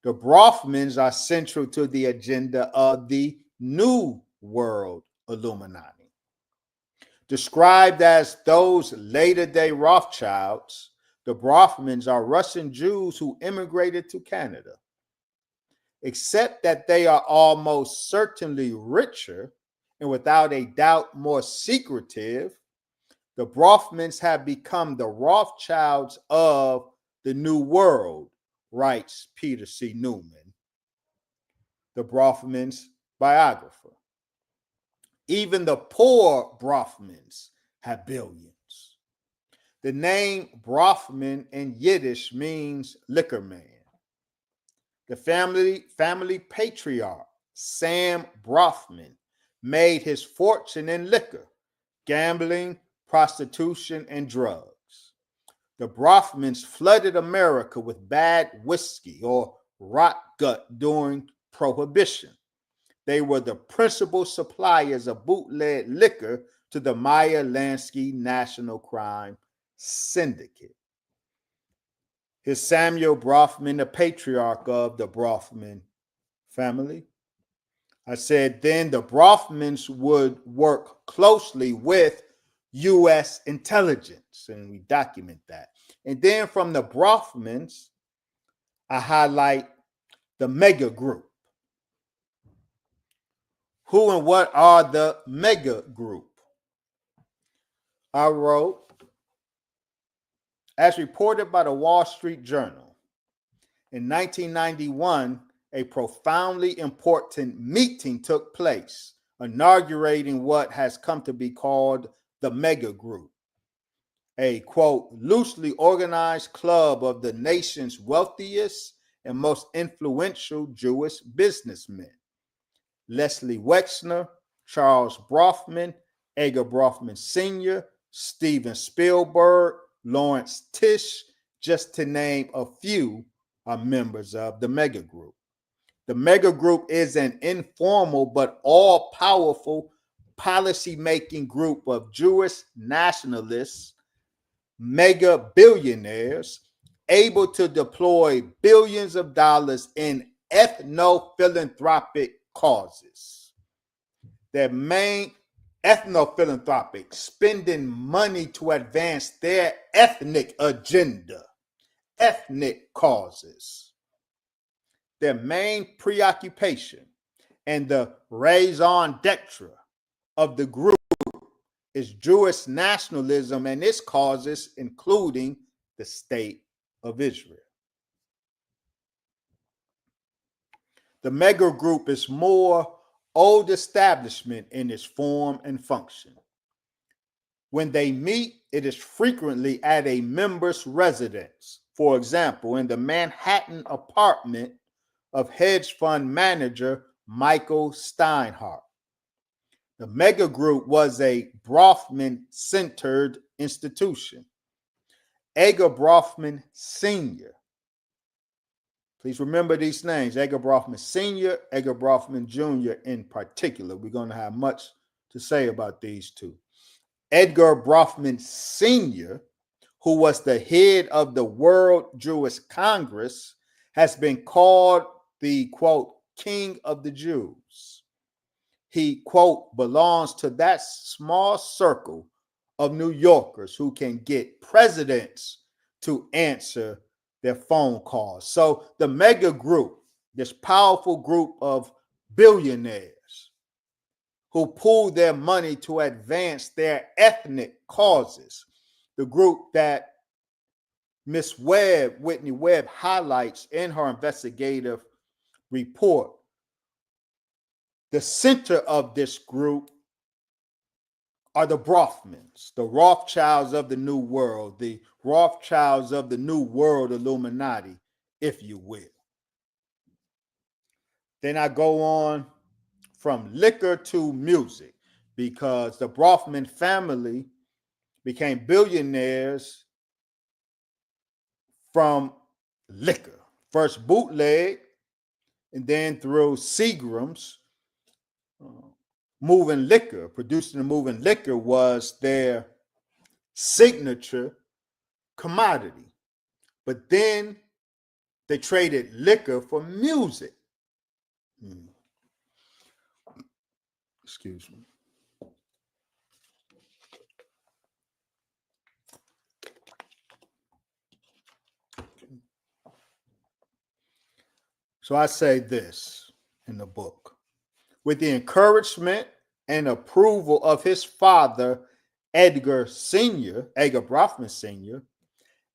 The Brofmans are central to the agenda of the new world Illuminati. Described as those later day Rothschilds, the Brofmans are Russian Jews who immigrated to Canada. Except that they are almost certainly richer and without a doubt more secretive, the Brofmans have become the Rothschilds of the New World, writes Peter C. Newman, the Brofmans' biographer. Even the poor Brofmans have billions. The name Brofman in Yiddish means liquor man. The family patriarch, Sam Brofman, made his fortune in liquor, gambling, prostitution, and drugs. The Brofmans flooded America with bad whiskey or rot gut during Prohibition. They were the principal suppliers of bootleg liquor to the Meyer Lansky National Crime Syndicate. Is Samuel Brofman the patriarch of the Brofman family? I said then the Brofmans would work closely with U.S. intelligence, and we document that. And then from the Brofmans, I highlight the mega group. Who and what are the mega group? I wrote, as reported by the Wall Street Journal, in 1991, a profoundly important meeting took place, inaugurating what has come to be called the Mega Group, a, quote, loosely organized club of the nation's wealthiest and most influential Jewish businessmen. Leslie Wexner, Charles Brofman, Edgar Brofman Sr., Steven Spielberg, Lawrence Tisch, just to name a few, are members of the Mega Group. The Mega Group is an informal but all-powerful policy-making group of Jewish nationalists, mega billionaires, able to deploy billions of dollars in ethno-philanthropic causes. Their main ethno-philanthropic, spending money to advance their ethnic agenda, ethnic causes. Their main preoccupation and the raison d'etre of the group is Jewish nationalism and its causes, including the state of Israel. The mega group is more old establishment in its form and function. When they meet, it is frequently at a member's residence. For example, in the Manhattan apartment of hedge fund manager Michael Steinhardt. The mega group was a Brofman-centered institution. Edgar Brofman Sr. Please remember these names, Edgar Brofman Sr., Edgar Brofman Jr. in particular. We're going to have much to say about these two. Edgar Brofman Sr., who was the head of the World Jewish Congress, has been called the, quote, king of the Jews. He, quote, belongs to that small circle of New Yorkers who can get presidents to answer their phone calls. So the mega group, this powerful group of billionaires who pool their money to advance their ethnic causes, the group that Miss Webb, Whitney Webb, highlights in her investigative report. The center of this group are the Brofmans, the Rothschilds of the New World, the Rothschilds of the New World Illuminati, if you will. Then I go on from liquor to music because the Brofman family became billionaires from liquor. First bootleg, and then through Seagram's, moving liquor, producing and moving liquor was their signature commodity. But then they traded liquor for music. Excuse me. So I say this in the book. With the encouragement and approval of his father, Edgar Brofman Sr.,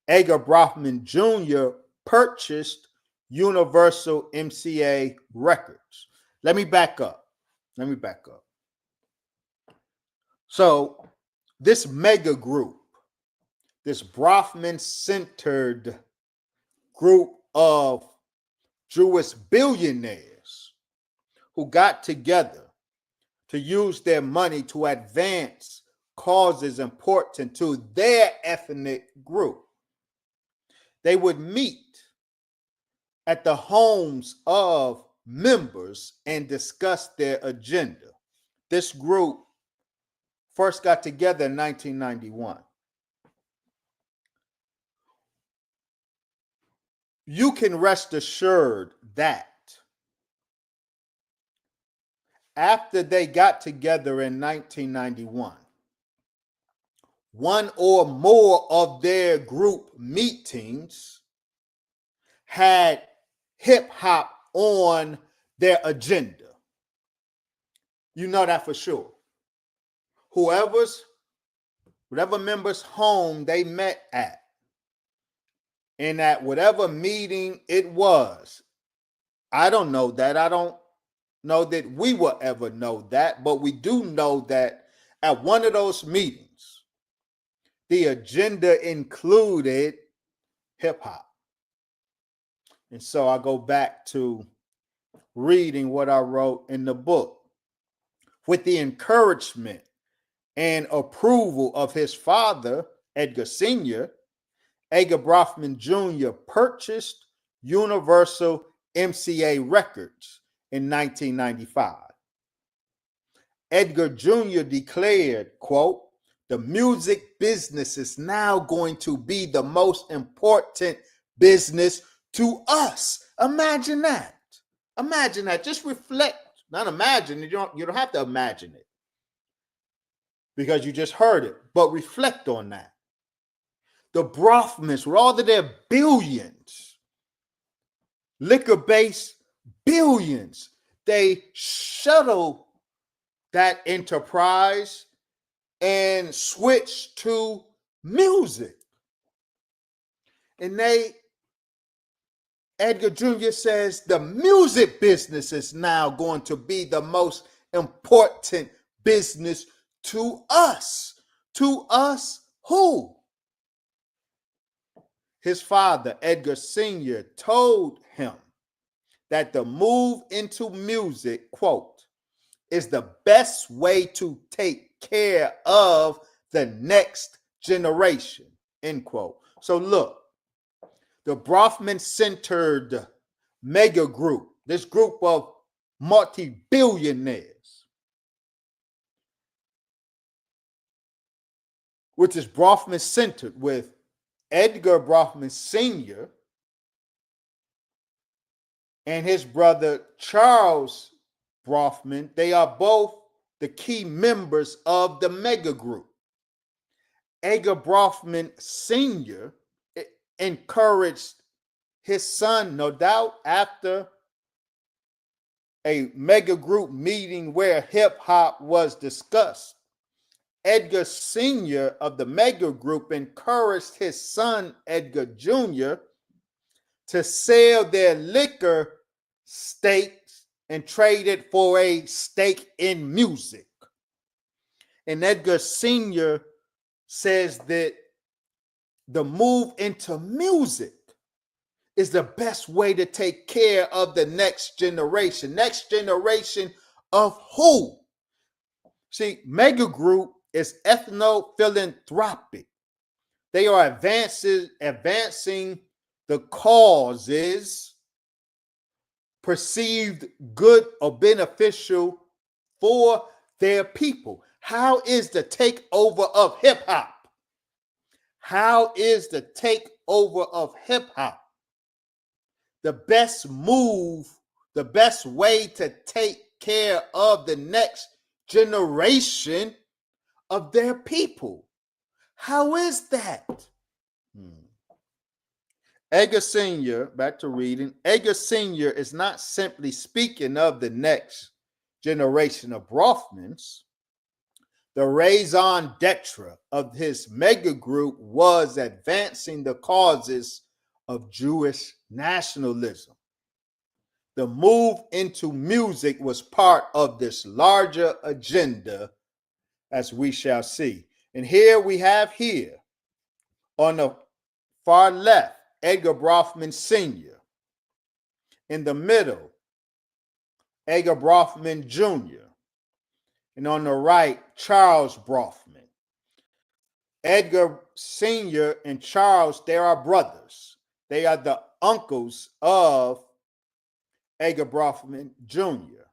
Edgar Brofman Jr. purchased Universal MCA Records. Let me back up. So this mega group, this Brofman-centered group of Jewish billionaires who got together to use their money to advance causes important to their ethnic group. They would meet at the homes of members and discuss their agenda. This group first got together in 1991. You can rest assured that after they got together in 1991, one or more of their group meetings had hip hop on their agenda. You know that for sure. Whatever member's home they met at, and at whatever meeting it was, I don't know that. I don't know that we will ever know that, but we do know that at one of those meetings, the agenda included hip hop. And so I go back to reading what I wrote in the book. With the encouragement and approval of his father, Edgar Sr., Edgar Brofman Jr. purchased Universal MCA Records in 1995. Edgar Jr. declared, quote, "The music business is now going to be the most important business to us." Imagine that. Imagine that. Just reflect. Not imagine. You don't have to imagine it because you just heard it, but reflect on that. The Brofmans, with all of their billions, liquor-based billions, they shuttle that enterprise and switch to music. And Edgar Jr. says the music business is now going to be the most important business to us. To us who? His father, Edgar Sr., told him that the move into music, quote, is the best way to take care of the next generation, end quote. So look, the Brofman-centered mega group, this group of multi-billionaires, which is Brofman-centered, with Edgar Brofman Sr. and his brother Charles Brofman, they are both the key members of the mega group. Edgar Brofman Sr. encouraged his son, no doubt, after a mega group meeting where hip hop was discussed. Edgar Sr. of the mega group encouraged his son, Edgar Jr., to sell their liquor stakes and trade it for a stake in music. And Edgar Sr. says that the move into music is the best way to take care of the next generation of who? See, mega group is ethno-philanthropic. They are advancing the causes perceived good or beneficial for their people. How is the takeover of hip hop? How is the takeover of hip hop the best move, the best way to take care of the next generation of their people? How is that? Edgar Sr., back to reading, Edgar Sr. is not simply speaking of the next generation of Brofmans. The raison d'etre of his mega group was advancing the causes of Jewish nationalism. The move into music was part of this larger agenda, as we shall see. And here we have on the far left, Edgar Brofman Sr. In the middle, Edgar Brofman Jr. And on the right, Charles Brofman. Edgar Sr. and Charles, they are brothers. They are the uncles of Edgar Brofman Jr.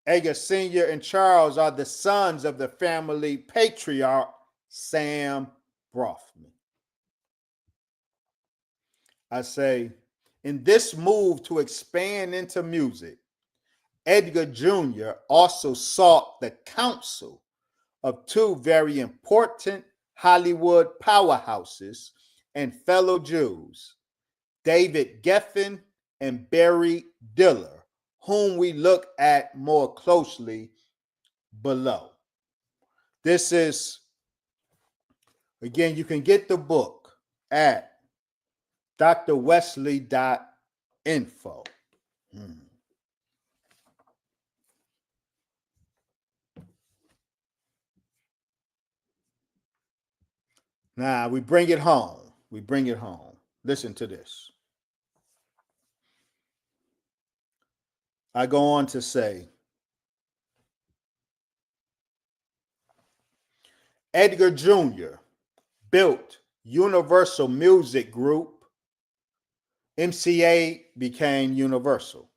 Edgar Sr. and Charles are the sons of the family patriarch, Sam Brofman. I say, in this move to expand into music, Edgar Jr. also sought the counsel of two very important Hollywood powerhouses and fellow Jews, David Geffen and Barry Diller, whom we look at more closely below. This is, again, you can get the book at drwesley.info. Now we bring it home. Listen to this. I go on to say, Edgar Jr. built Universal Music Group. MCA became Universal.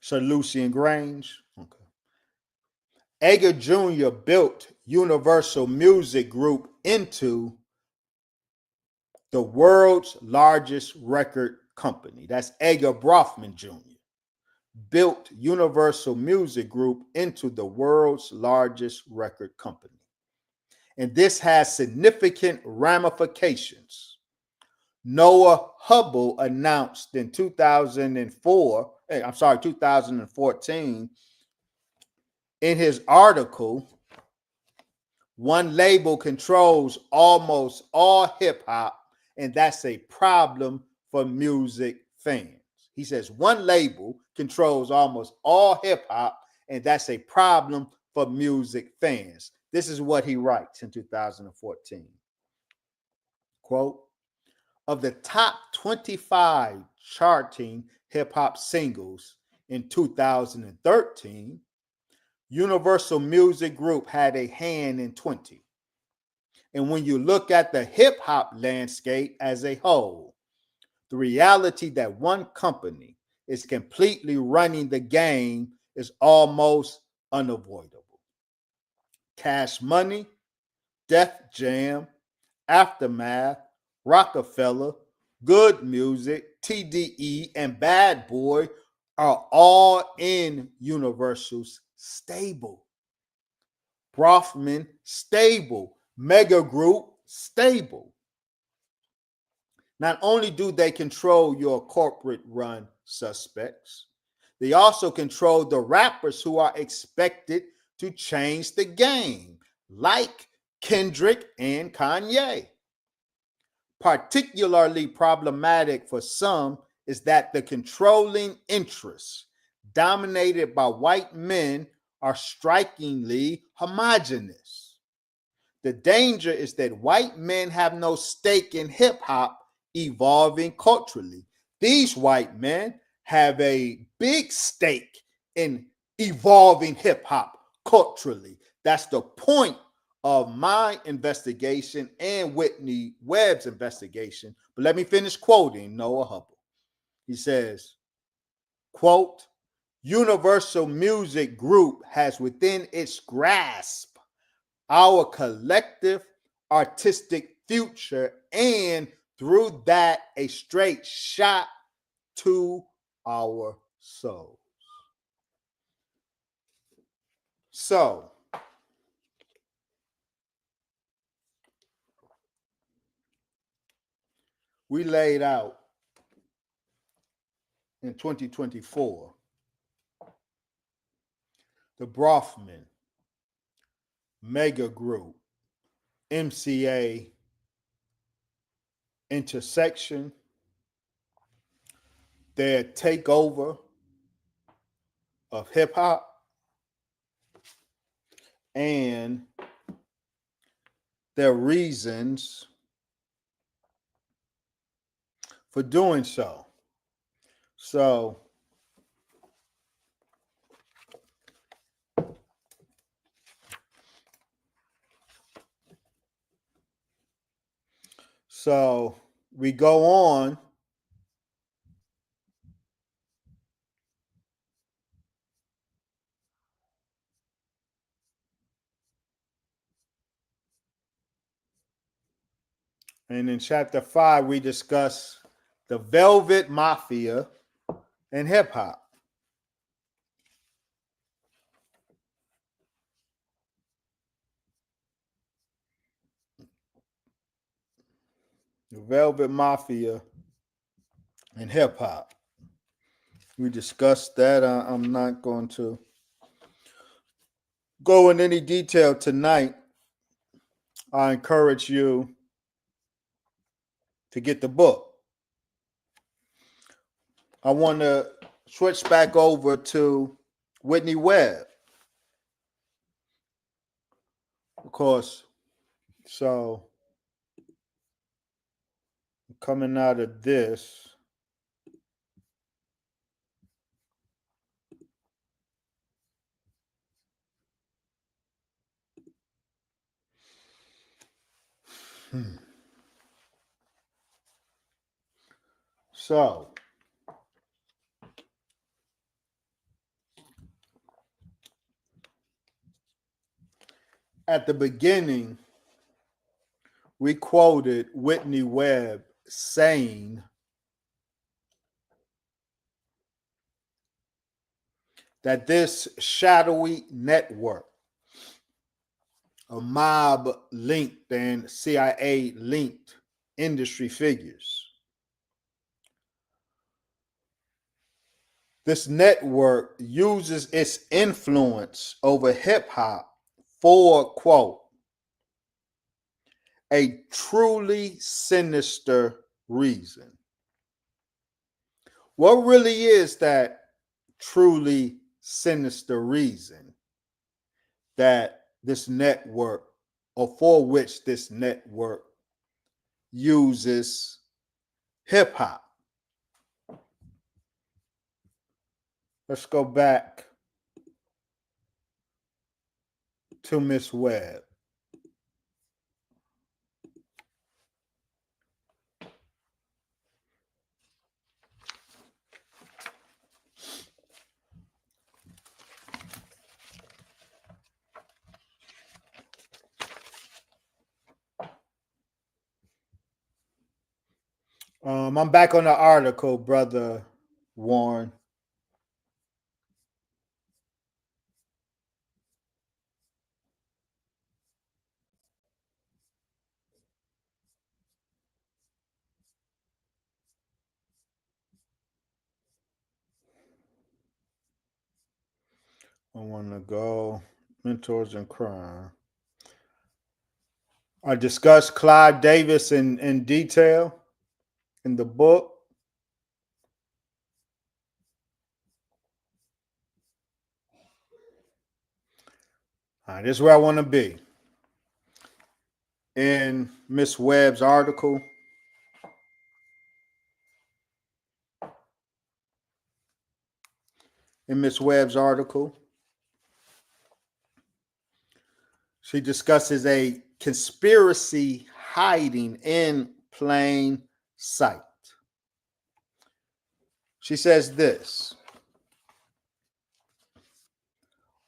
Sir Lucian Grange. Okay. Edgar Jr. built Universal Music Group into the world's largest record company. That's Edgar Brofman Jr. built Universal Music Group into the world's largest record company. And this has significant ramifications. Noah Hubble announced in 2014, in his article, "One label controls almost all hip hop, and that's a problem for music fans." He says one label controls almost all hip hop, and that's a problem for music fans. This is what he writes in 2014. Quote, of the top 25 charting hip hop singles in 2013, Universal Music Group had a hand in 20. And when you look at the hip hop landscape as a whole, the reality that one company is completely running the game is almost unavoidable. Cash Money, Def Jam, Aftermath, Rockefeller, Good Music, TDE, and Bad Boy are all in Universal's stable. Brofman, stable. Mega Group, stable. Not only do they control your corporate run suspects, they also control the rappers who are expected to change the game, like Kendrick and Kanye. Particularly problematic for some is that the controlling interests, dominated by white men, are strikingly homogeneous. The danger is that white men have no stake in hip hop evolving culturally. These white men have a big stake in evolving hip hop culturally. That's the point of my investigation and Whitney Webb's investigation. But let me finish quoting Noah Hubble. He says, quote, Universal Music Group has within its grasp our collective artistic future and through that a straight shot to our souls. So, we laid out in 2024 the Brofman Mega Group MCA intersection, their takeover of hip hop, and their reasons for doing so. So we go on. And in chapter 5, we discuss the Velvet Mafia and hip hop. The Velvet Mafia and hip hop. We discussed that. I'm not going to go in any detail tonight. I encourage you to get the book. I want to switch back over to Whitney Webb. Of course, so coming out of this, so at the beginning, we quoted Whitney Webb saying that this shadowy network of mob linked and CIA linked industry figures, this network uses its influence over hip hop for, quote, a truly sinister reason. What really is that truly sinister reason that this network, or for which this network uses hip hop? Let's go back to Miss Webb. I'm back on the article, Brother Warren. I want to go Mentors in Crime. I discussed Clyde Davis in detail in the book. All right, this is where I want to be. In Miss Webb's article, in Miss Webb's article. She discusses a conspiracy hiding in plain sight. She says this: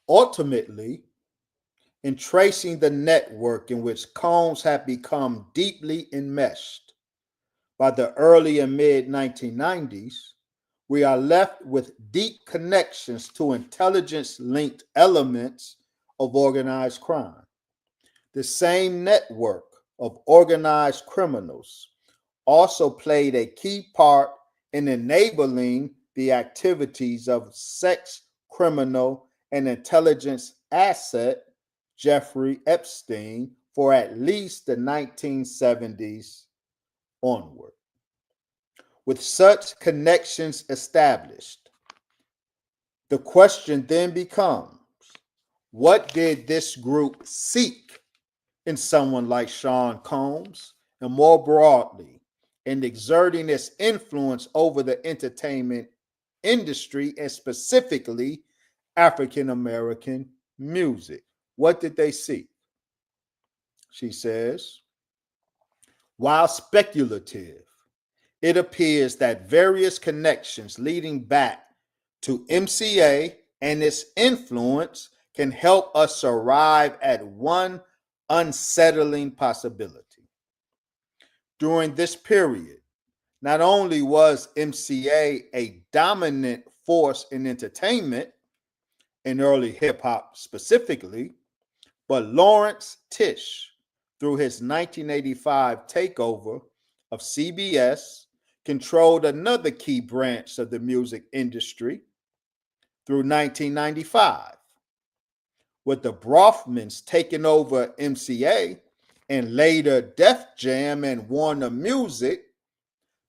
ultimately, in tracing the network in which Combs had become deeply enmeshed by the early and mid 1990s, we are left with deep connections to intelligence-linked elements of organized crime. The same network of organized criminals also played a key part in enabling the activities of sex criminal and intelligence asset Jeffrey Epstein for at least the 1970s onward. With such connections established, the question then becomes, what did this group seek in someone like Sean Combs, and more broadly, in exerting its influence over the entertainment industry and specifically African American music? What did they seek? She says, while speculative, it appears that various connections leading back to MCA and its influence can help us arrive at one unsettling possibility. During this period, not only was MCA a dominant force in entertainment, in early hip hop specifically, but Lawrence Tish, through his 1985 takeover of CBS, controlled another key branch of the music industry through 1995. With the Brofmans taking over MCA and later Def Jam and Warner Music,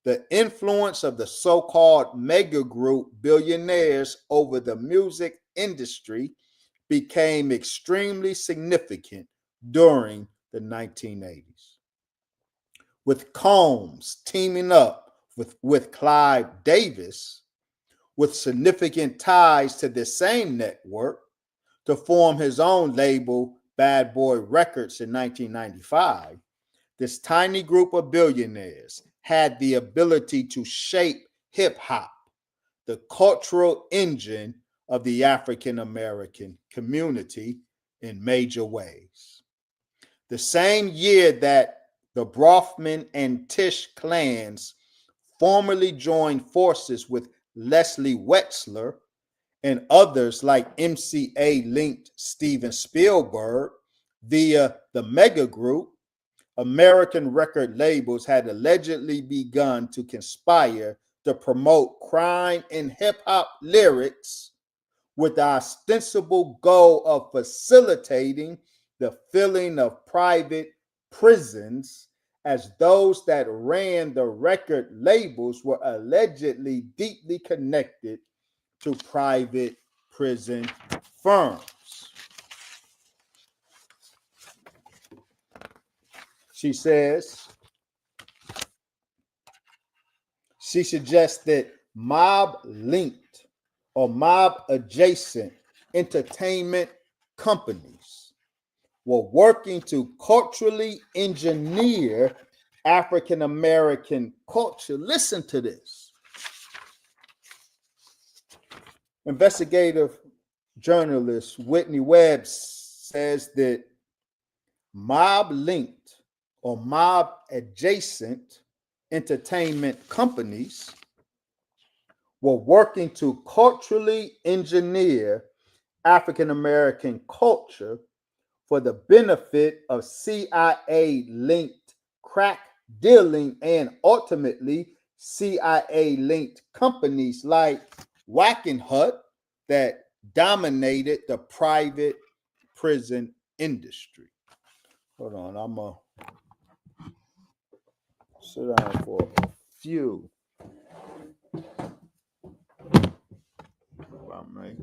the influence of the so-called mega group billionaires over the music industry became extremely significant during the 1980s. With Combs teaming up with Clive Davis, with significant ties to the same network, to form his own label, Bad Boy Records, in 1995, this tiny group of billionaires had the ability to shape hip hop, the cultural engine of the African American community, in major ways. The same year that the Brofman and Tish clans formally joined forces with Leslie Wexler and others like MCA linked Steven Spielberg via the Mega Group, American record labels had allegedly begun to conspire to promote crime in hip hop lyrics with the ostensible goal of facilitating the filling of private prisons, as those that ran the record labels were allegedly deeply connected to private prison firms. She says, she suggests that mob linked or mob adjacent entertainment companies were working to culturally engineer African American culture. Listen to this. Investigative journalist Whitney Webb says that mob linked or mob adjacent entertainment companies were working to culturally engineer African American culture for the benefit of CIA linked crack dealing and ultimately CIA linked companies like Wackenhut that dominated the private prison industry. Hold on, I'm going to sit down for a few. About me.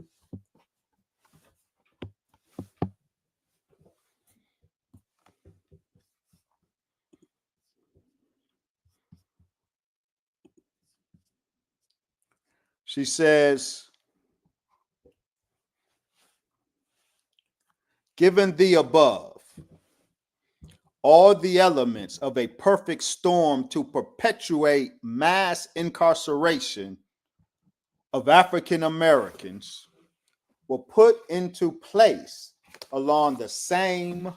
She says, Given the above, all the elements of a perfect storm to perpetuate mass incarceration of African Americans were put into place along the same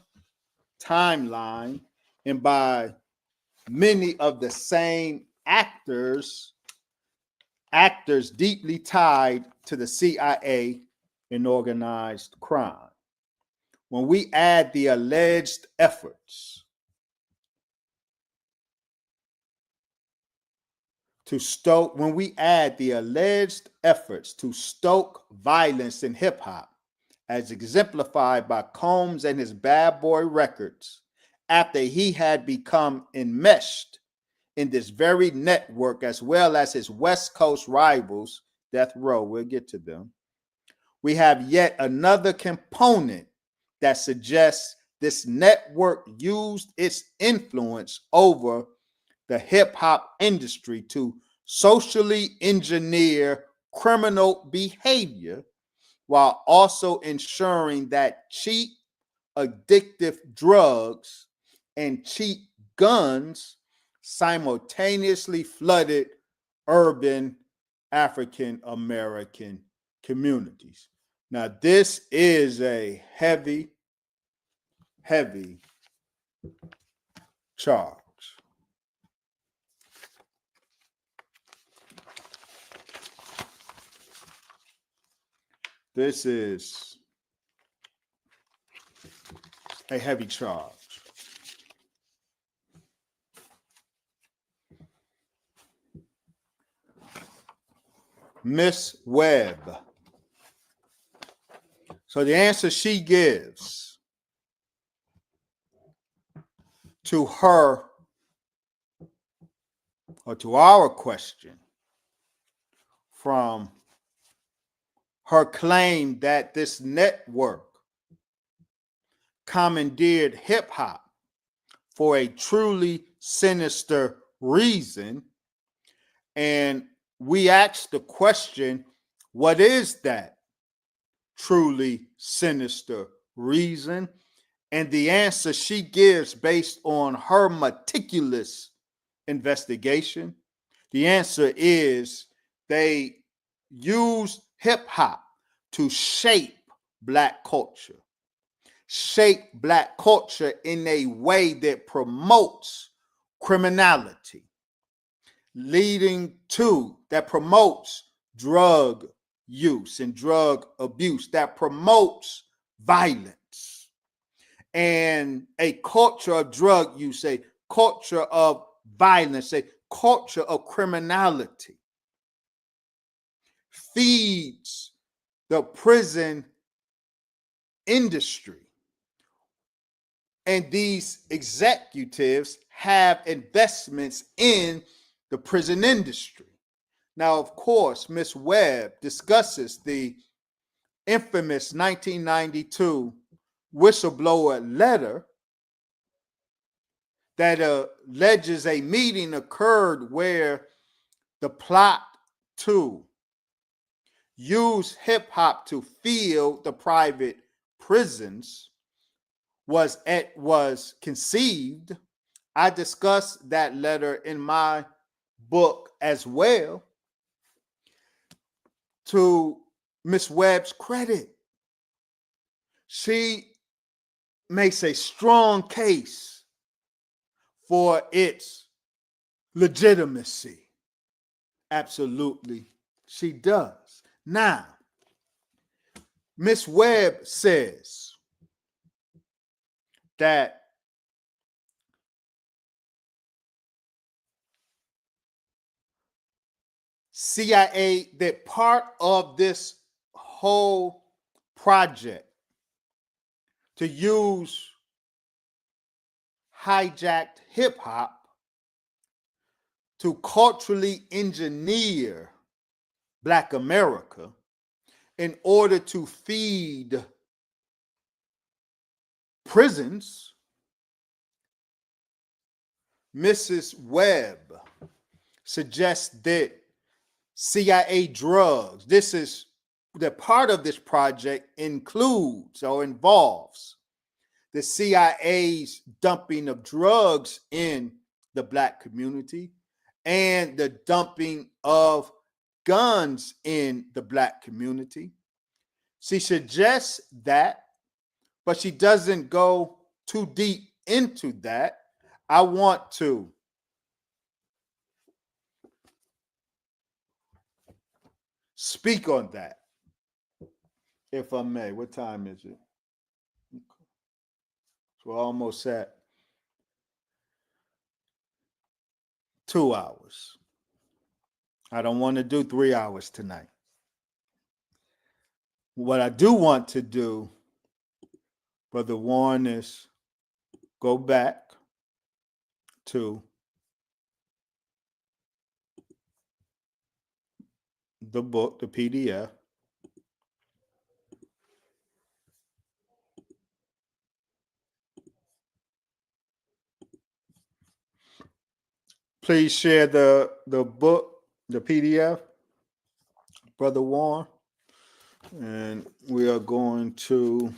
timeline and by many of the same actors deeply tied to the CIA and organized crime. When we add the alleged efforts to stoke violence in hip hop, as exemplified by Combs and his Bad Boy Records, after he had become enmeshed in this very network, as well as his West Coast rivals, Death Row, we'll get to them, we have yet another component that suggests this network used its influence over the hip hop industry to socially engineer criminal behavior while also ensuring that cheap, addictive drugs and cheap guns simultaneously flooded urban African American communities. Now, this is a heavy, heavy charge. This is a heavy charge. Miss Webb. So the answer she gives to her, or to our question, from her claim that this network commandeered hip hop for a truly sinister reason. And we asked the question, what is that truly sinister reason? And the answer she gives, based on her meticulous investigation, the answer is they used hip hop to shape Black culture in a way that promotes criminality, that promotes drug use and drug abuse, that promotes violence. And a culture of drug use, a culture of violence, a culture of criminality feeds the prison industry. And these executives have investments in the prison industry. Now, of course, Ms. Webb discusses the infamous 1992 whistleblower letter that alleges a meeting occurred where the plot to use hip hop to fill the private prisons was conceived. I discussed that letter in my book as well. To Ms. Webb's credit, she makes a strong case for its legitimacy. Absolutely, she does. Now, Ms. Webb says that CIA, that part of this whole project to use hijacked hip hop to culturally engineer Black America in order to feed prisons. Mrs. Webb suggests that CIA drugs, this is that part of this project includes or involves the CIA's dumping of drugs in the Black community and the dumping of guns in the Black community. She suggests that, but she doesn't go too deep into that. I want to speak on that, if I may. What time is it? So we're almost at 2 hours. I don't want to do 3 hours tonight. What I do want to do, Brother Warren, is go back to the book, the PDF. Please share the book, the PDF, Brother Warren. And we are going to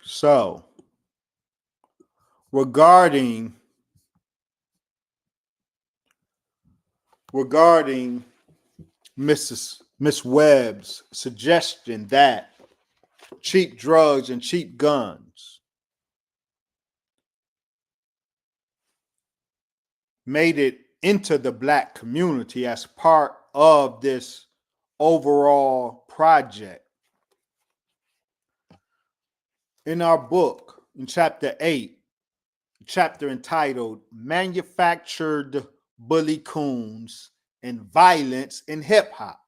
so regarding Miss Webb's suggestion that cheap drugs and cheap guns made it into the Black community as part of this overall project. In our book, in chapter 8, chapter entitled Manufactured Bully Coons and Violence in Hip Hop,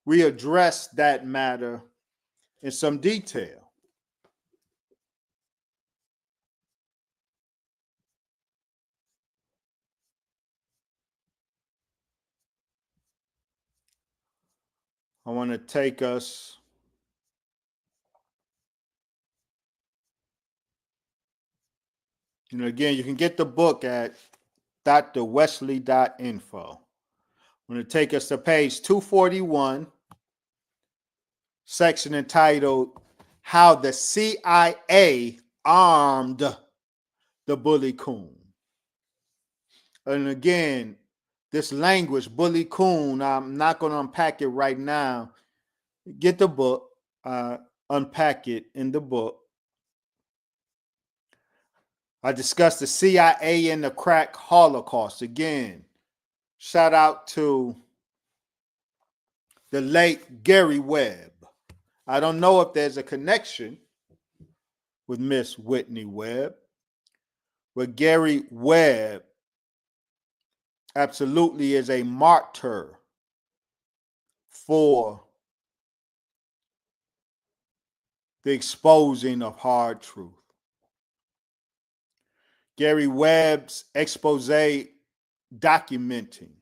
we address that matter in some detail. I want to take us again, you can get the book at drwesley.info. I'm going to take us to page 241, section entitled How the CIA Armed the Bully Coon. And again, this language, bully coon, I'm not going to unpack it right now. Get the book, unpack it in the book. I discussed the CIA and the crack Holocaust. Again, shout out to the late Gary Webb. I don't know if there's a connection with Miss Whitney Webb, but Gary Webb absolutely is a martyr for the exposing of hard truth. Gary Webb's expose documenting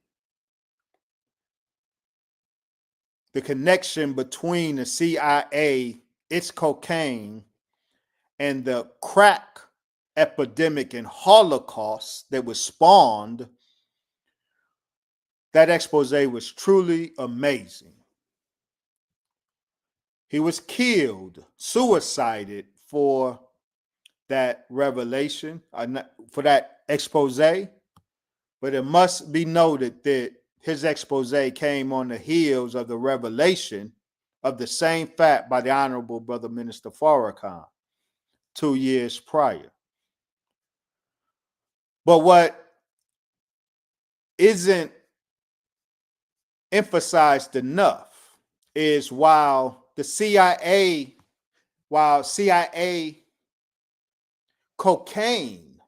the connection between the CIA, its cocaine, and the crack epidemic and Holocaust that was spawned, that expose was truly amazing. He was killed, suicided for that revelation, for that expose, but it must be noted that his expose came on the heels of the revelation of the same fact by the Honorable Brother Minister Farrakhan 2 years prior. But what isn't emphasized enough is while CIA cocaine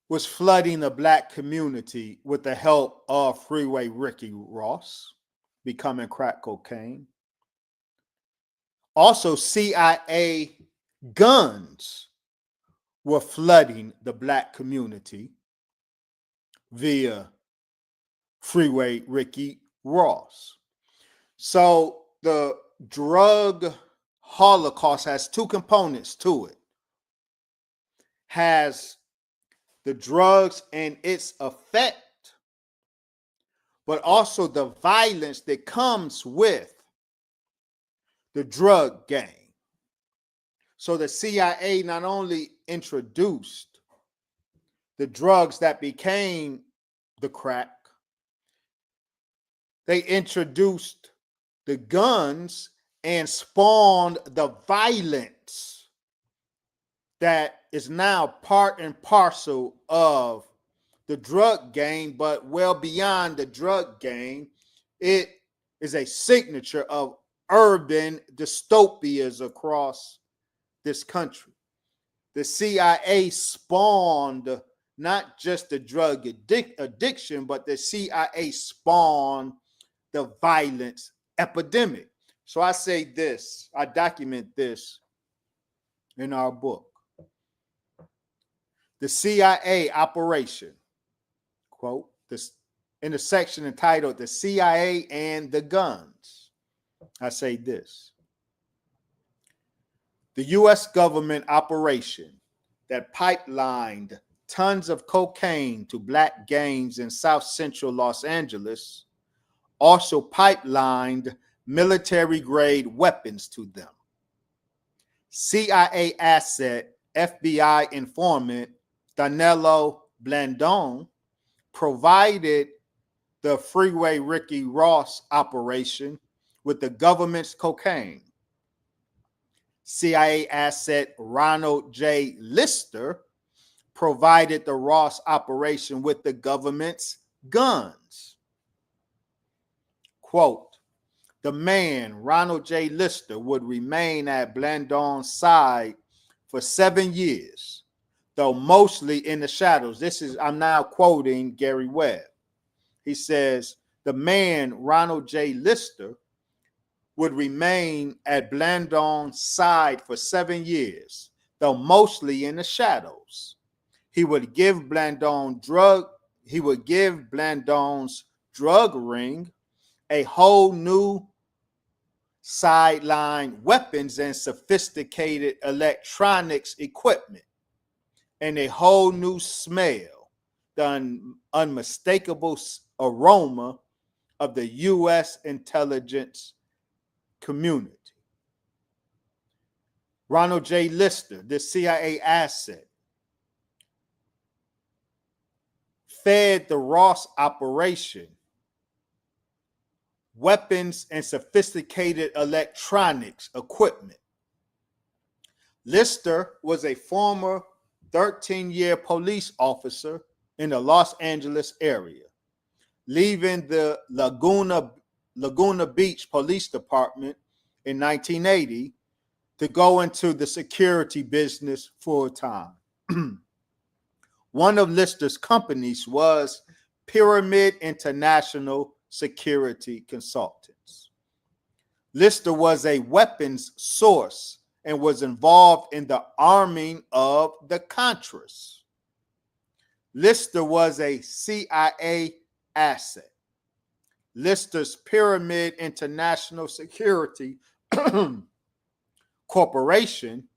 was flooding the Black community with the help of Freeway Ricky Ross becoming crack cocaine. Also, CIA guns were flooding the black community via Freeway Ricky Ross. So the drug holocaust has two components to it. Has the drugs and its effect, but also the violence that comes with the drug gang. So the CIA not only introduced the drugs that became the crack, they introduced the guns and spawned the violence that is now part and parcel of the drug game, but well beyond the drug game, it is a signature of urban dystopias across this country. The CIA spawned not just the drug addiction, but the CIA spawned the violence epidemic. So I say this, I document this in our book. The CIA operation, quote, this in the section entitled The CIA and the Guns, I say this. The U.S. government operation that pipelined tons of cocaine to black gangs in South Central Los Angeles also pipelined military-grade weapons to them. CIA asset, FBI informant Danilo Blandon provided the Freeway Ricky Ross operation with the government's cocaine. CIA asset Ronald J. Lister provided the Ross operation with the government's guns. Quote, the man, Ronald J. Lister, would remain at Blandon's side for 7 years, though mostly in the shadows. I'm now quoting Gary Webb. He says, the man, Ronald J. Lister, would remain at Blandon's side for 7 years, though mostly in the shadows. He would give Blandon's drug ring a whole new sideline weapons and sophisticated electronics equipment, and a whole new smell, the unmistakable aroma of the U.S. intelligence community. Ronald J. Lister, the CIA asset, fed the Ross operation weapons and sophisticated electronics equipment. Lister was a former 13-year police officer in the Los Angeles area, leaving the Laguna Beach Police Department in 1980 to go into the security business full time. One of Lister's companies was Pyramid International Security Consultants. Lister was a weapons source and was involved in the arming of the Contras. Lister was a CIA asset. Lister's Pyramid International Security Corporation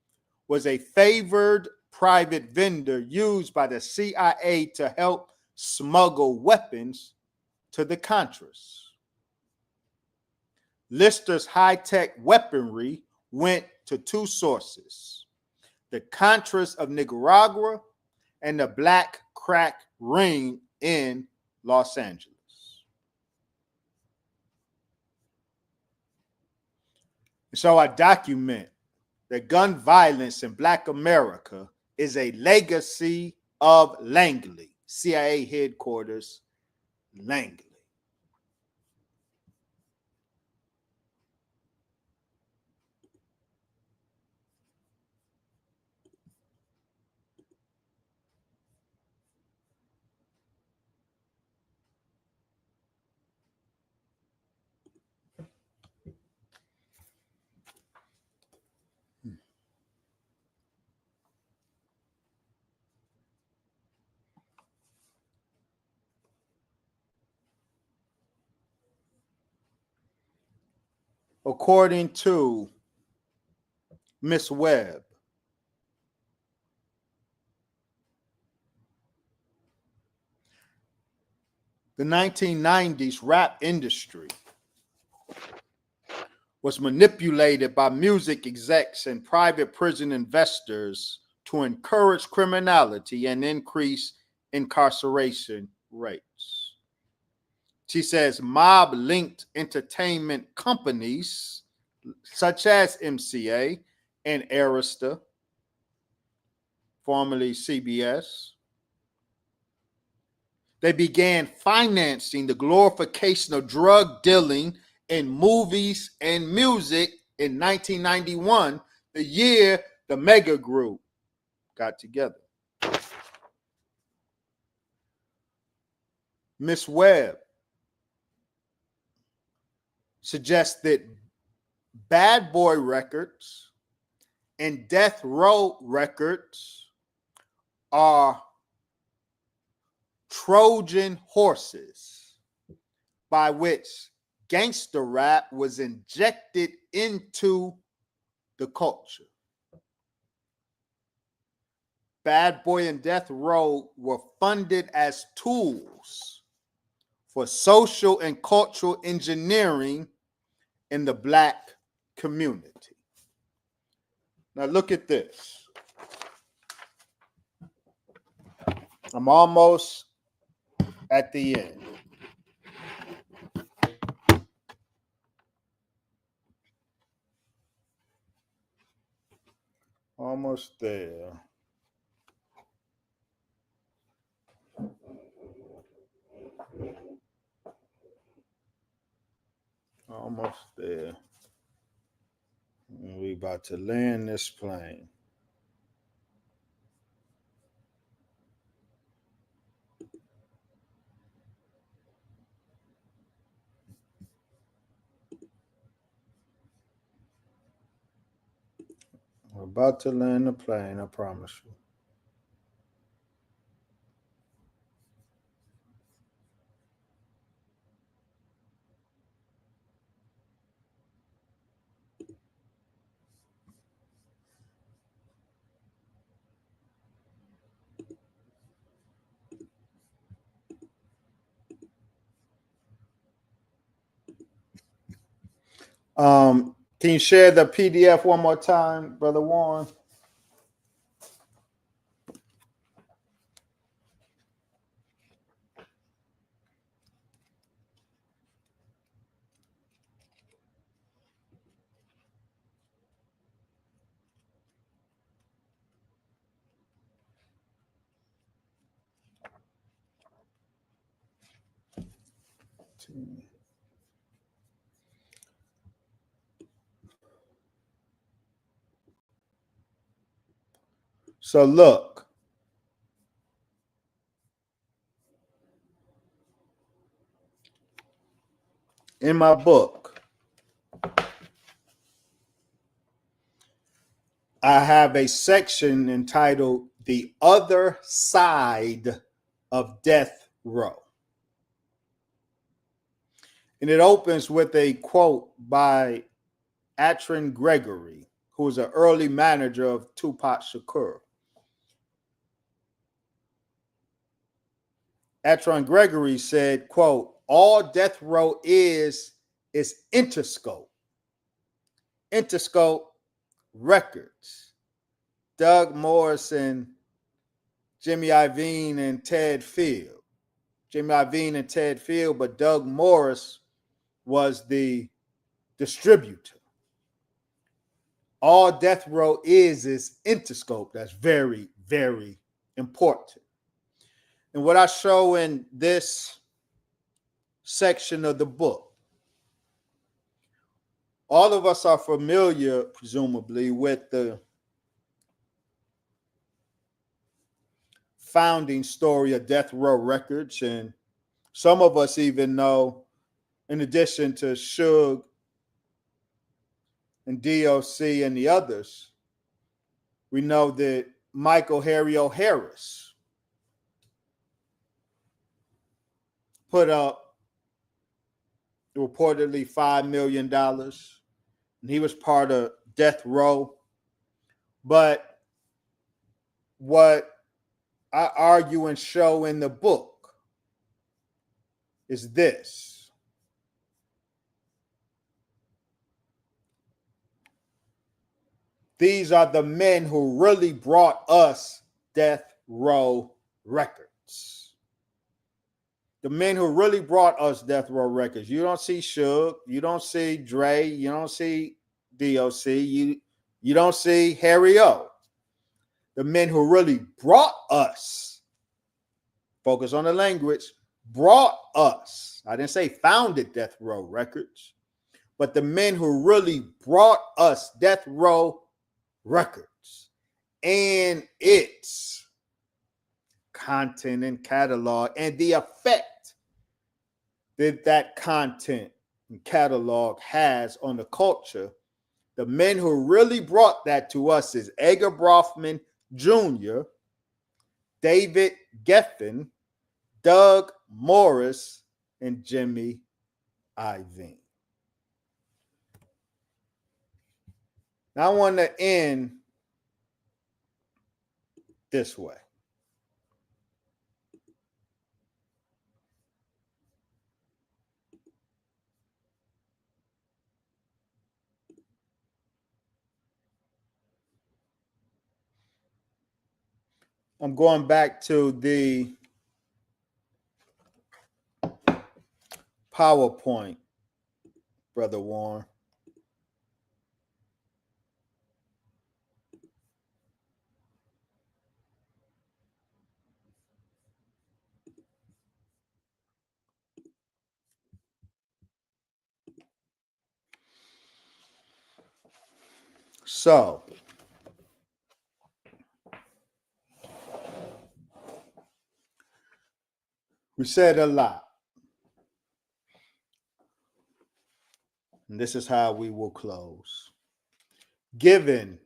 was a favored private vendor used by the CIA to help smuggle weapons to the Contras. Lister's high-tech weaponry went to two sources: the Contras of Nicaragua and the Black Crack Ring in Los Angeles. So I document that gun violence in Black America is a legacy of Langley, CIA headquarters, Langley. According to Miss Webb, the 1990s rap industry was manipulated by music execs and private prison investors to encourage criminality and increase incarceration rates. She says mob linked entertainment companies such as MCA and Arista, formerly CBS, they began financing the glorification of drug dealing in movies and music in 1991, the year the mega group got together. Miss Webb suggests that Bad Boy Records and Death Row Records are Trojan horses by which gangster rap was injected into the culture. Bad Boy and Death Row were funded as tools for social and cultural engineering in the Black community. Now look at this. I'm almost at the end. Almost there. Almost there. We about to land this plane. We're about to land the plane, I promise you. Can you share the PDF one more time, Brother Warren? So look, in my book, I have a section entitled The Other Side of Death Row. And it opens with a quote by Atron Gregory, who was an early manager of Tupac Shakur. Atron Gregory said, quote, all death row is Interscope. Interscope Records. Doug Morrison, Jimmy Iovine, and Ted Field. Jimmy Iovine and Ted Field, but Doug Morris was the distributor. All death row is Interscope. That's very, very important. And what I show in this section of the book, all of us are familiar, presumably, with the founding story of Death Row Records. And some of us even know, in addition to Suge and DOC and the others, we know that Michael Harry O'Harris put up reportedly $5 million He was part of Death Row. But what I argue and show in the book is this. These are the men who really brought us Death Row Records. The men who really brought us Death Row Records. You don't see Suge. You don't see Dre. You don't see DOC. You don't see Harry O. The men who really brought us, focus on the language, brought us. I didn't say founded Death Row Records, but the men who really brought us Death Row Records and its content and catalog and the effect that that content and catalog has on the culture. The men who really brought that to us is Edgar Brofman Jr., David Geffen, Doug Morris, and Jimmy Iovine. Now I want to end this way. I'm going back to the PowerPoint, Brother Warren. So, we said a lot. And this is how we will close. Given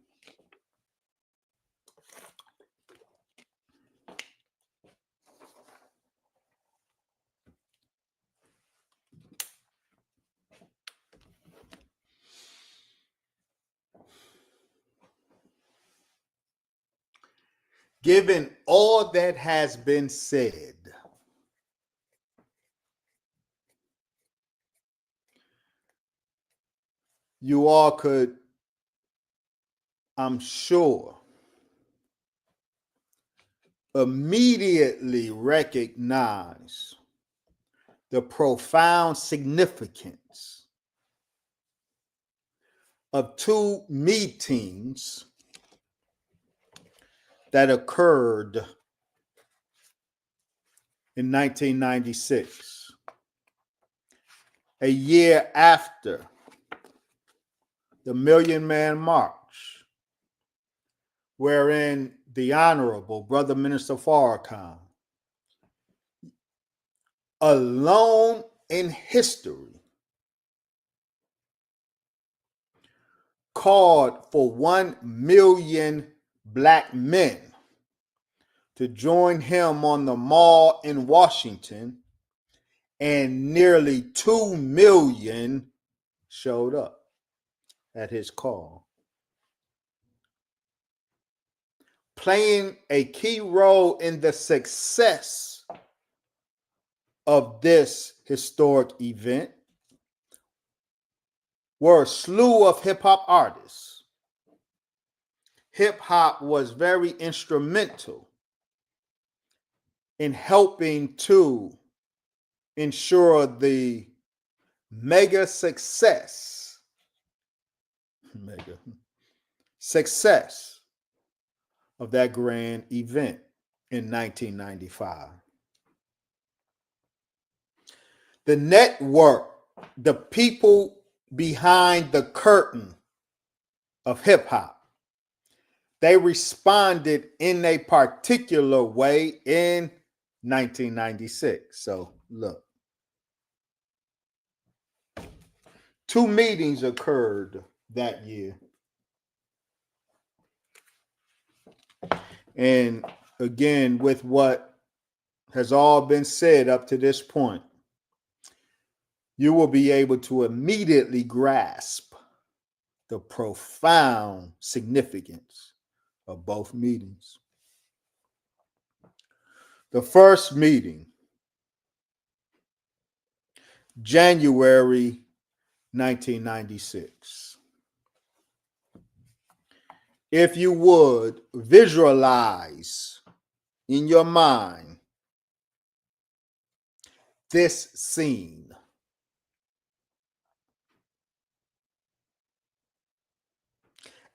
all that has been said, you all could, I'm sure, immediately recognize the profound significance of two meetings that occurred in 1996, a year after the Million Man March, wherein the Honorable Brother Minister Farrakhan, alone in history, called for 1 million Black men to join him on the Mall in Washington, and nearly 2 million showed up at his call, playing a key role in the success of this historic event were a slew of hip-hop artists. Hip-hop was very instrumental in helping to ensure the mega success of that grand event in 1995. The network, the people behind the curtain of hip hop, they responded in a particular way in 1996. So look, 2 meetings occurred that year. And again, with what has all been said up to this point, you will be able to immediately grasp the profound significance of both meetings. The first meeting, January 1996. If you would visualize in your mind this scene.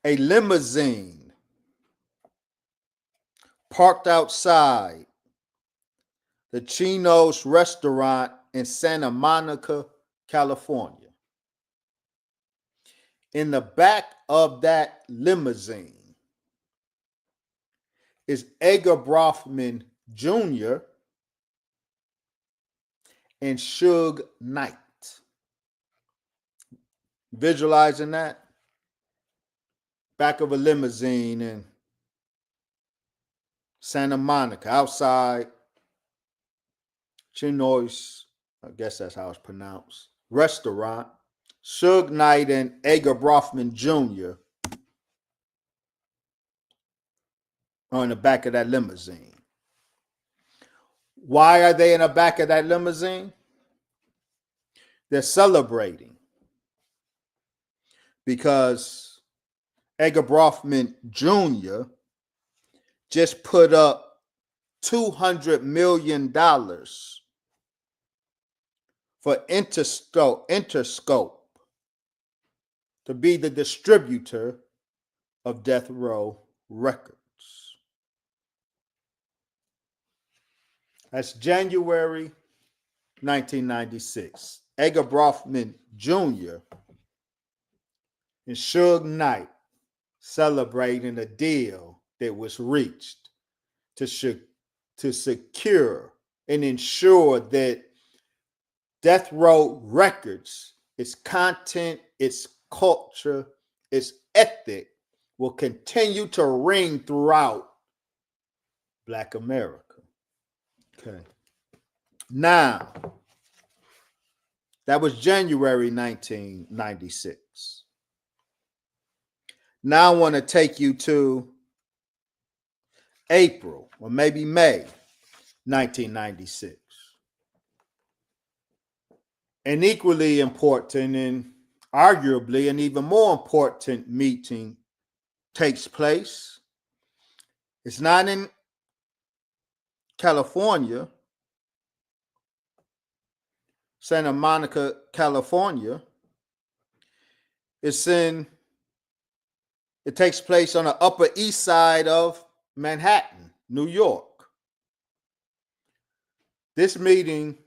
A limousine parked outside the Chino's restaurant in Santa Monica, California. In the back of that limousine is Edgar Brofman Jr. and Suge Knight. Visualizing that? Back of a limousine in Santa Monica, outside Chino's, I guess that's how it's pronounced, restaurant. Suge Knight and Edgar Brofman Jr. are in the back of that limousine. Why are they in the back of that limousine? They're celebrating because Edgar Brofman Jr. just put up $200 million for Interscope to be the distributor of Death Row Records. That's January 1996. Edgar Brofman Jr. and Suge Knight celebrating a deal that was reached to secure and ensure that Death Row Records, its content, its culture, its ethic will continue to ring throughout Black America. Okay. Now, that was January 1996. Now I want to take you to April or maybe May 1996. An equally important and arguably an even more important meeting takes place. It's not in California, Santa Monica, California. It takes place on the Upper East Side of Manhattan, New York. This meeting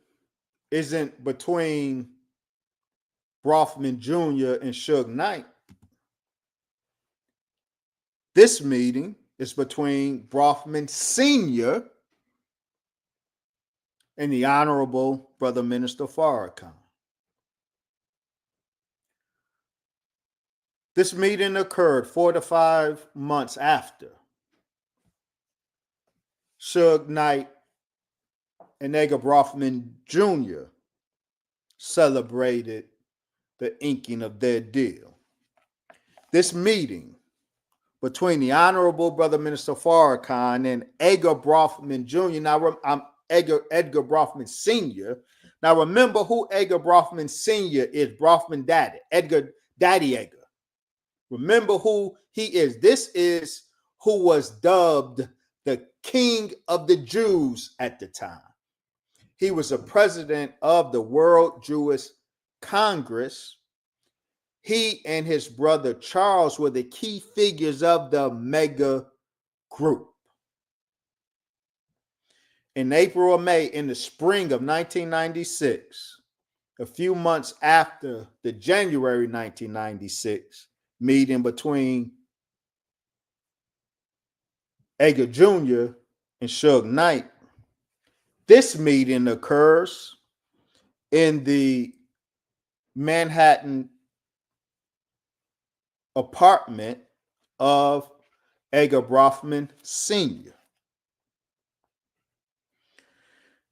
isn't between Brofman Jr. and Suge Knight. This meeting is between Brofman Sr. and the Honorable Brother Minister Farrakhan. This meeting occurred 4 to 5 months after Suge Knight and Edgar Brofman Jr. celebrated the inking of their deal. This meeting between the Honorable Brother Minister Farrakhan and Edgar Brofman Jr. Now, Edgar Brofman Sr. Now, remember who Edgar Brofman Sr. is. Brofman Daddy, Daddy Edgar. Remember who he is. This is who was dubbed the King of the Jews at the time. He was a president of the World Jewish Congress. He and his brother Charles were the key figures of the mega group. In April or May, in the spring of 1996, a few months after the January 1996 meeting between Edgar Jr. and Suge Knight, this meeting occurs in the Manhattan apartment of Edgar Brofman Sr.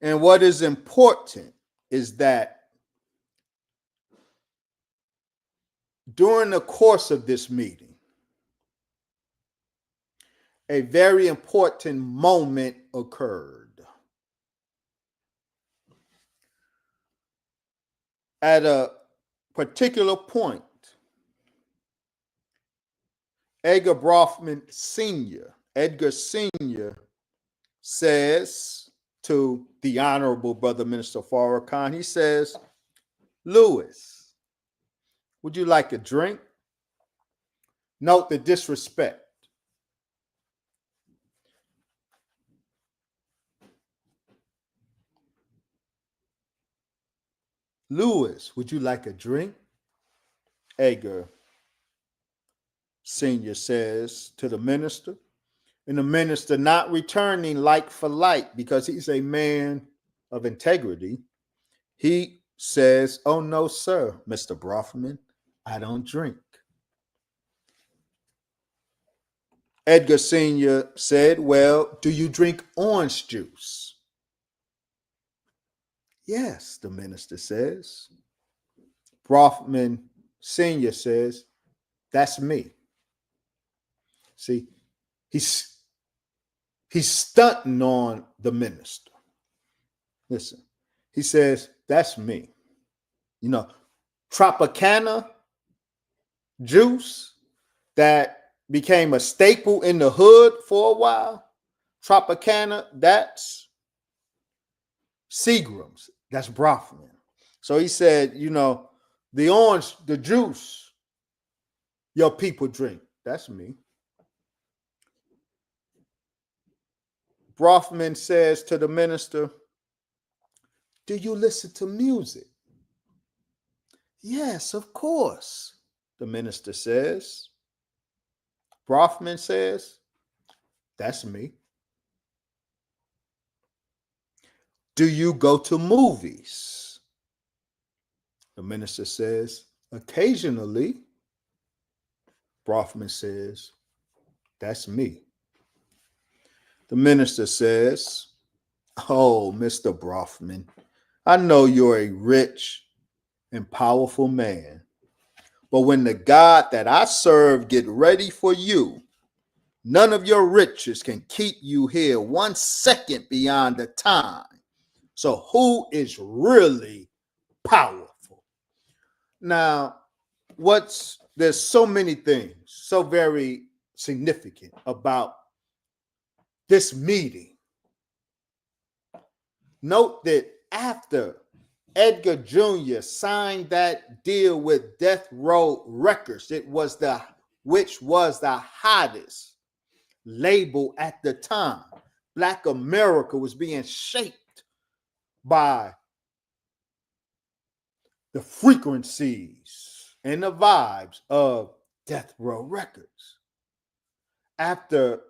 And what is important is that During the course of this meeting, a very important moment occurred. At a particular point, Edgar Sr. says to the Honorable Brother Minister Farrakhan, he says, Lewis, would you like a drink? Note the disrespect. Lewis, would you like a drink? Edgar Sr. says to the minister, and the minister, not returning like for like because he's a man of integrity, he says, oh no, sir, Mr. Brofman, I don't drink. Edgar Sr. said, well, do you drink orange juice? Yes, the minister says. Brofman Sr. says, that's me. See, he's stunting on the minister. Listen, he says, that's me. You know, Tropicana juice that became a staple in the hood for a while. Tropicana, that's Seagram's. That's Brofman. So he said, you know, the juice your people drink, that's me. Brofman says to the minister, do you listen to music? Yes, of course, the minister says. Brofman says, that's me. Do you go to movies? The minister says, occasionally. Brofman says, that's me. The minister says, oh, Mr. Brofman, I know you're a rich and powerful man, but when the God that I serve get ready for you, none of your riches can keep you here 1 second beyond the time. So who is really powerful? Now, there's so many things so very significant about this meeting. Note that after Edgar Jr. signed that deal with Death Row Records, which was the hottest label at the time. Black America was being shaped by the frequencies and the vibes of Death Row Records. After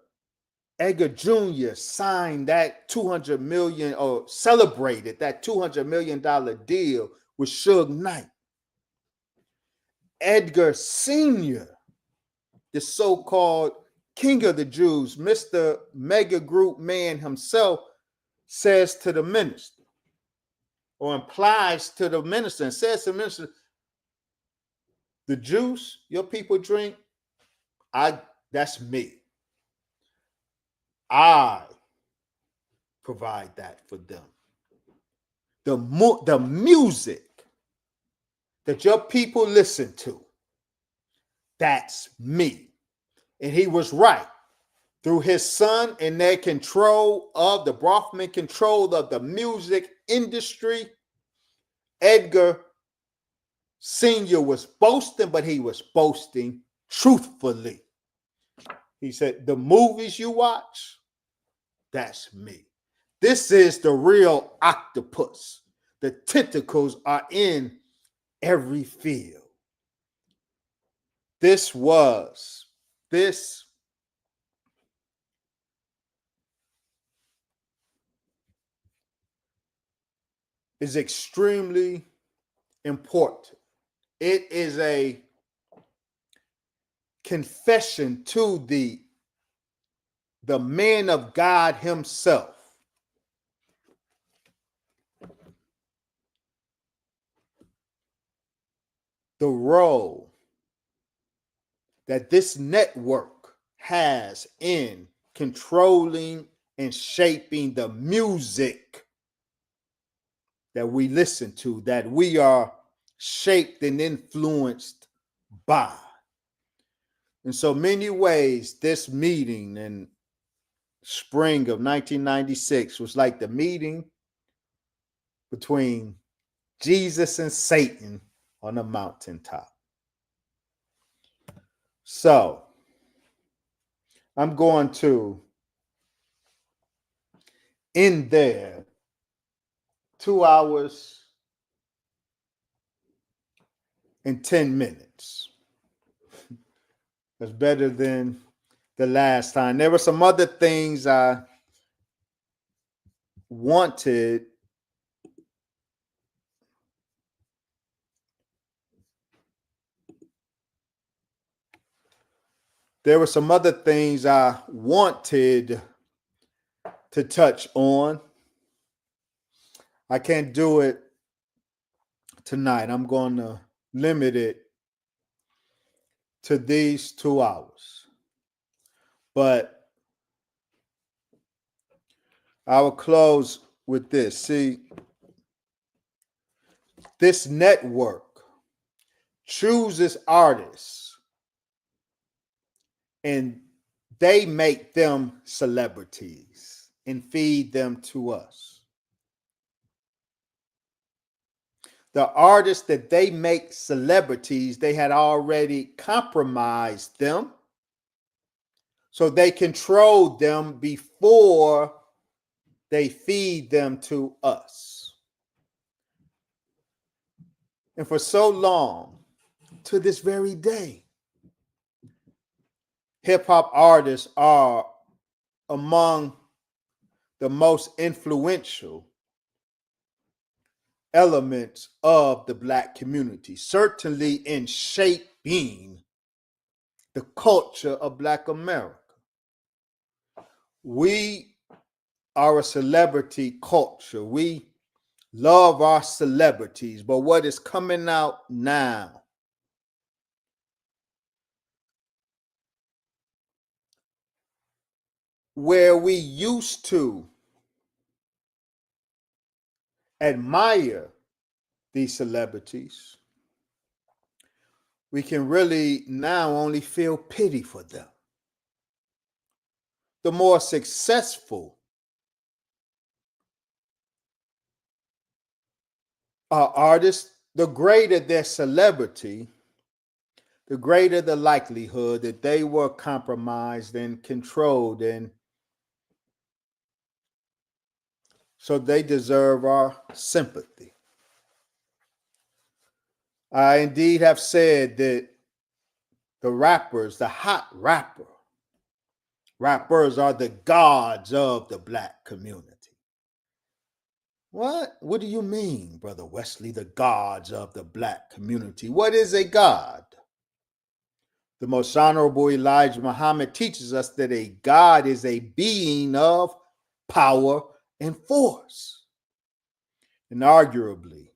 Edgar Jr. signed that $200 million or celebrated that $200 million deal with Suge Knight, Edgar Sr., the so-called king of the Jews, Mr. Mega Group man himself, says to the minister, or implies to the minister, and says to the minister, the juice your people drink, that's me. I provide that for them. The music that your people listen to, that's me. And he was right. Through his son and their control of the Brofman control of the music industry, Edgar Sr. was boasting, but he was boasting truthfully. He said, the movies you watch, that's me. This is the real octopus. The tentacles are in every field. This is extremely important. It is a confession to the man of God himself. The role that this network has in controlling and shaping the music that we listen to, that we are shaped and influenced by. In so many ways, this meeting in spring of 1996 was like the meeting between Jesus and Satan on a mountaintop. So I'm going to end there 2 hours and 10 minutes. That's better than the last time. There were some other things I wanted to touch on. I can't do it tonight. I'm going to limit it to these 2 hours. But I will close with this. See, this network chooses artists and they make them celebrities and feed them to us. The artists that they make celebrities, they had already compromised them. So they control them before they feed them to us. And for so long, to this very day, hip hop artists are among the most influential elements of the Black community, certainly in shaping the culture of Black America. We are a celebrity culture. We love our celebrities, but what is coming out now, where we used to admire these celebrities, we can really now only feel pity for them. The more successful artists, the greater their celebrity, the greater the likelihood that they were compromised and controlled, and so they deserve our sympathy. I indeed have said that the rappers, the hot rappers are the gods of the Black community. What? What do you mean, Brother Wesley, the gods of the Black community? What is a god? The Most Honorable Elijah Muhammad teaches us that a god is a being of power and force. And arguably,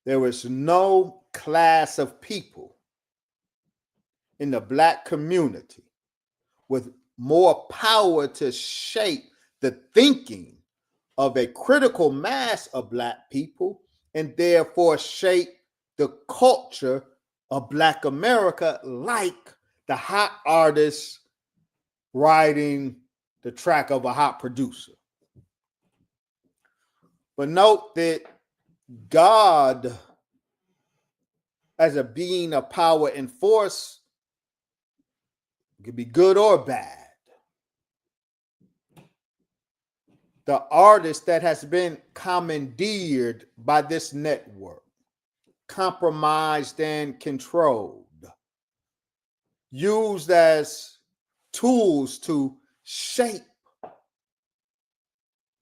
there is no class of people in the Black community with more power to shape the thinking of a critical mass of Black people and therefore shape the culture of Black America, like the hot artist writing the track of a hot producer. But note that God, as a being of power and force, could be good or bad. The artist that has been commandeered by this network, compromised and controlled, used as tools to shape,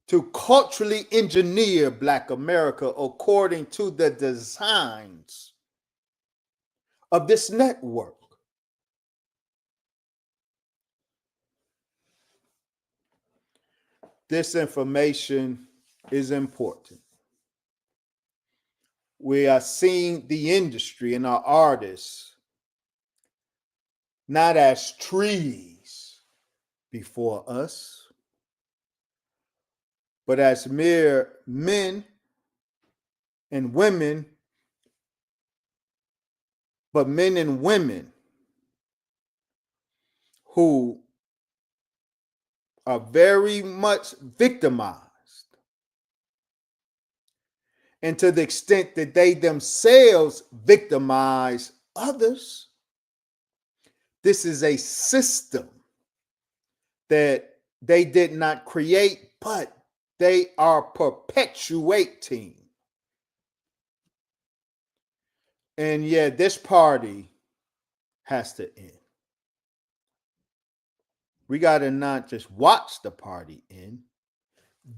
to culturally engineer Black America according to the designs of this network. This information is important. We are seeing the industry and our artists not as trees before us, but as mere men and women, but men and women who are very much victimized. And to the extent that they themselves victimize others, this is a system that they did not create, but they are perpetuating. And yeah, this party has to end. We got to not just watch the party end.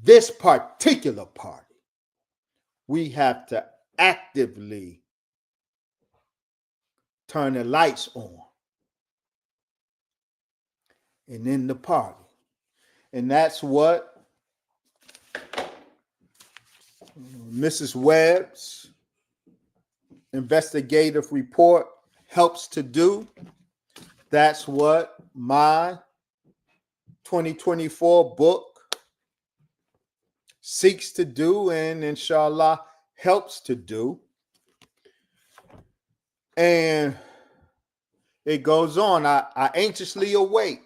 This particular party, we have to actively turn the lights on and end the party. And that's what Mrs. Webb's investigative report helps to do. That's what my 2024 book seeks to do and inshallah helps to do. And it goes on. I anxiously await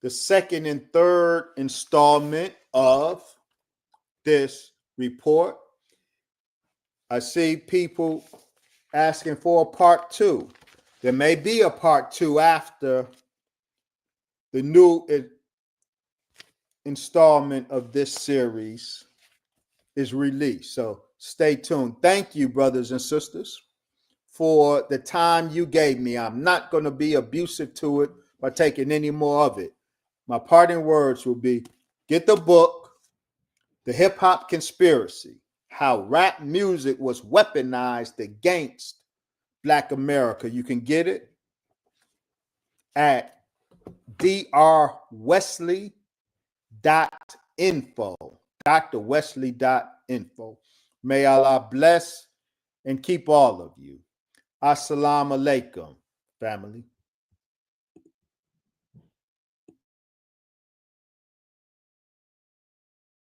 the second and third installment of this report. I see people asking for a part two. There may be a part two after the new installment of this series is released. So stay tuned. Thank you, brothers and sisters, for the time you gave me. I'm not going to be abusive to it by taking any more of it. My parting words will be, get the book, The Hip Hop Conspiracy, How Rap Music Was Weaponized Against Black America. You can get it at drwesley.info, drwesley.info. May Allah bless and keep all of you. Assalamu alaikum, family.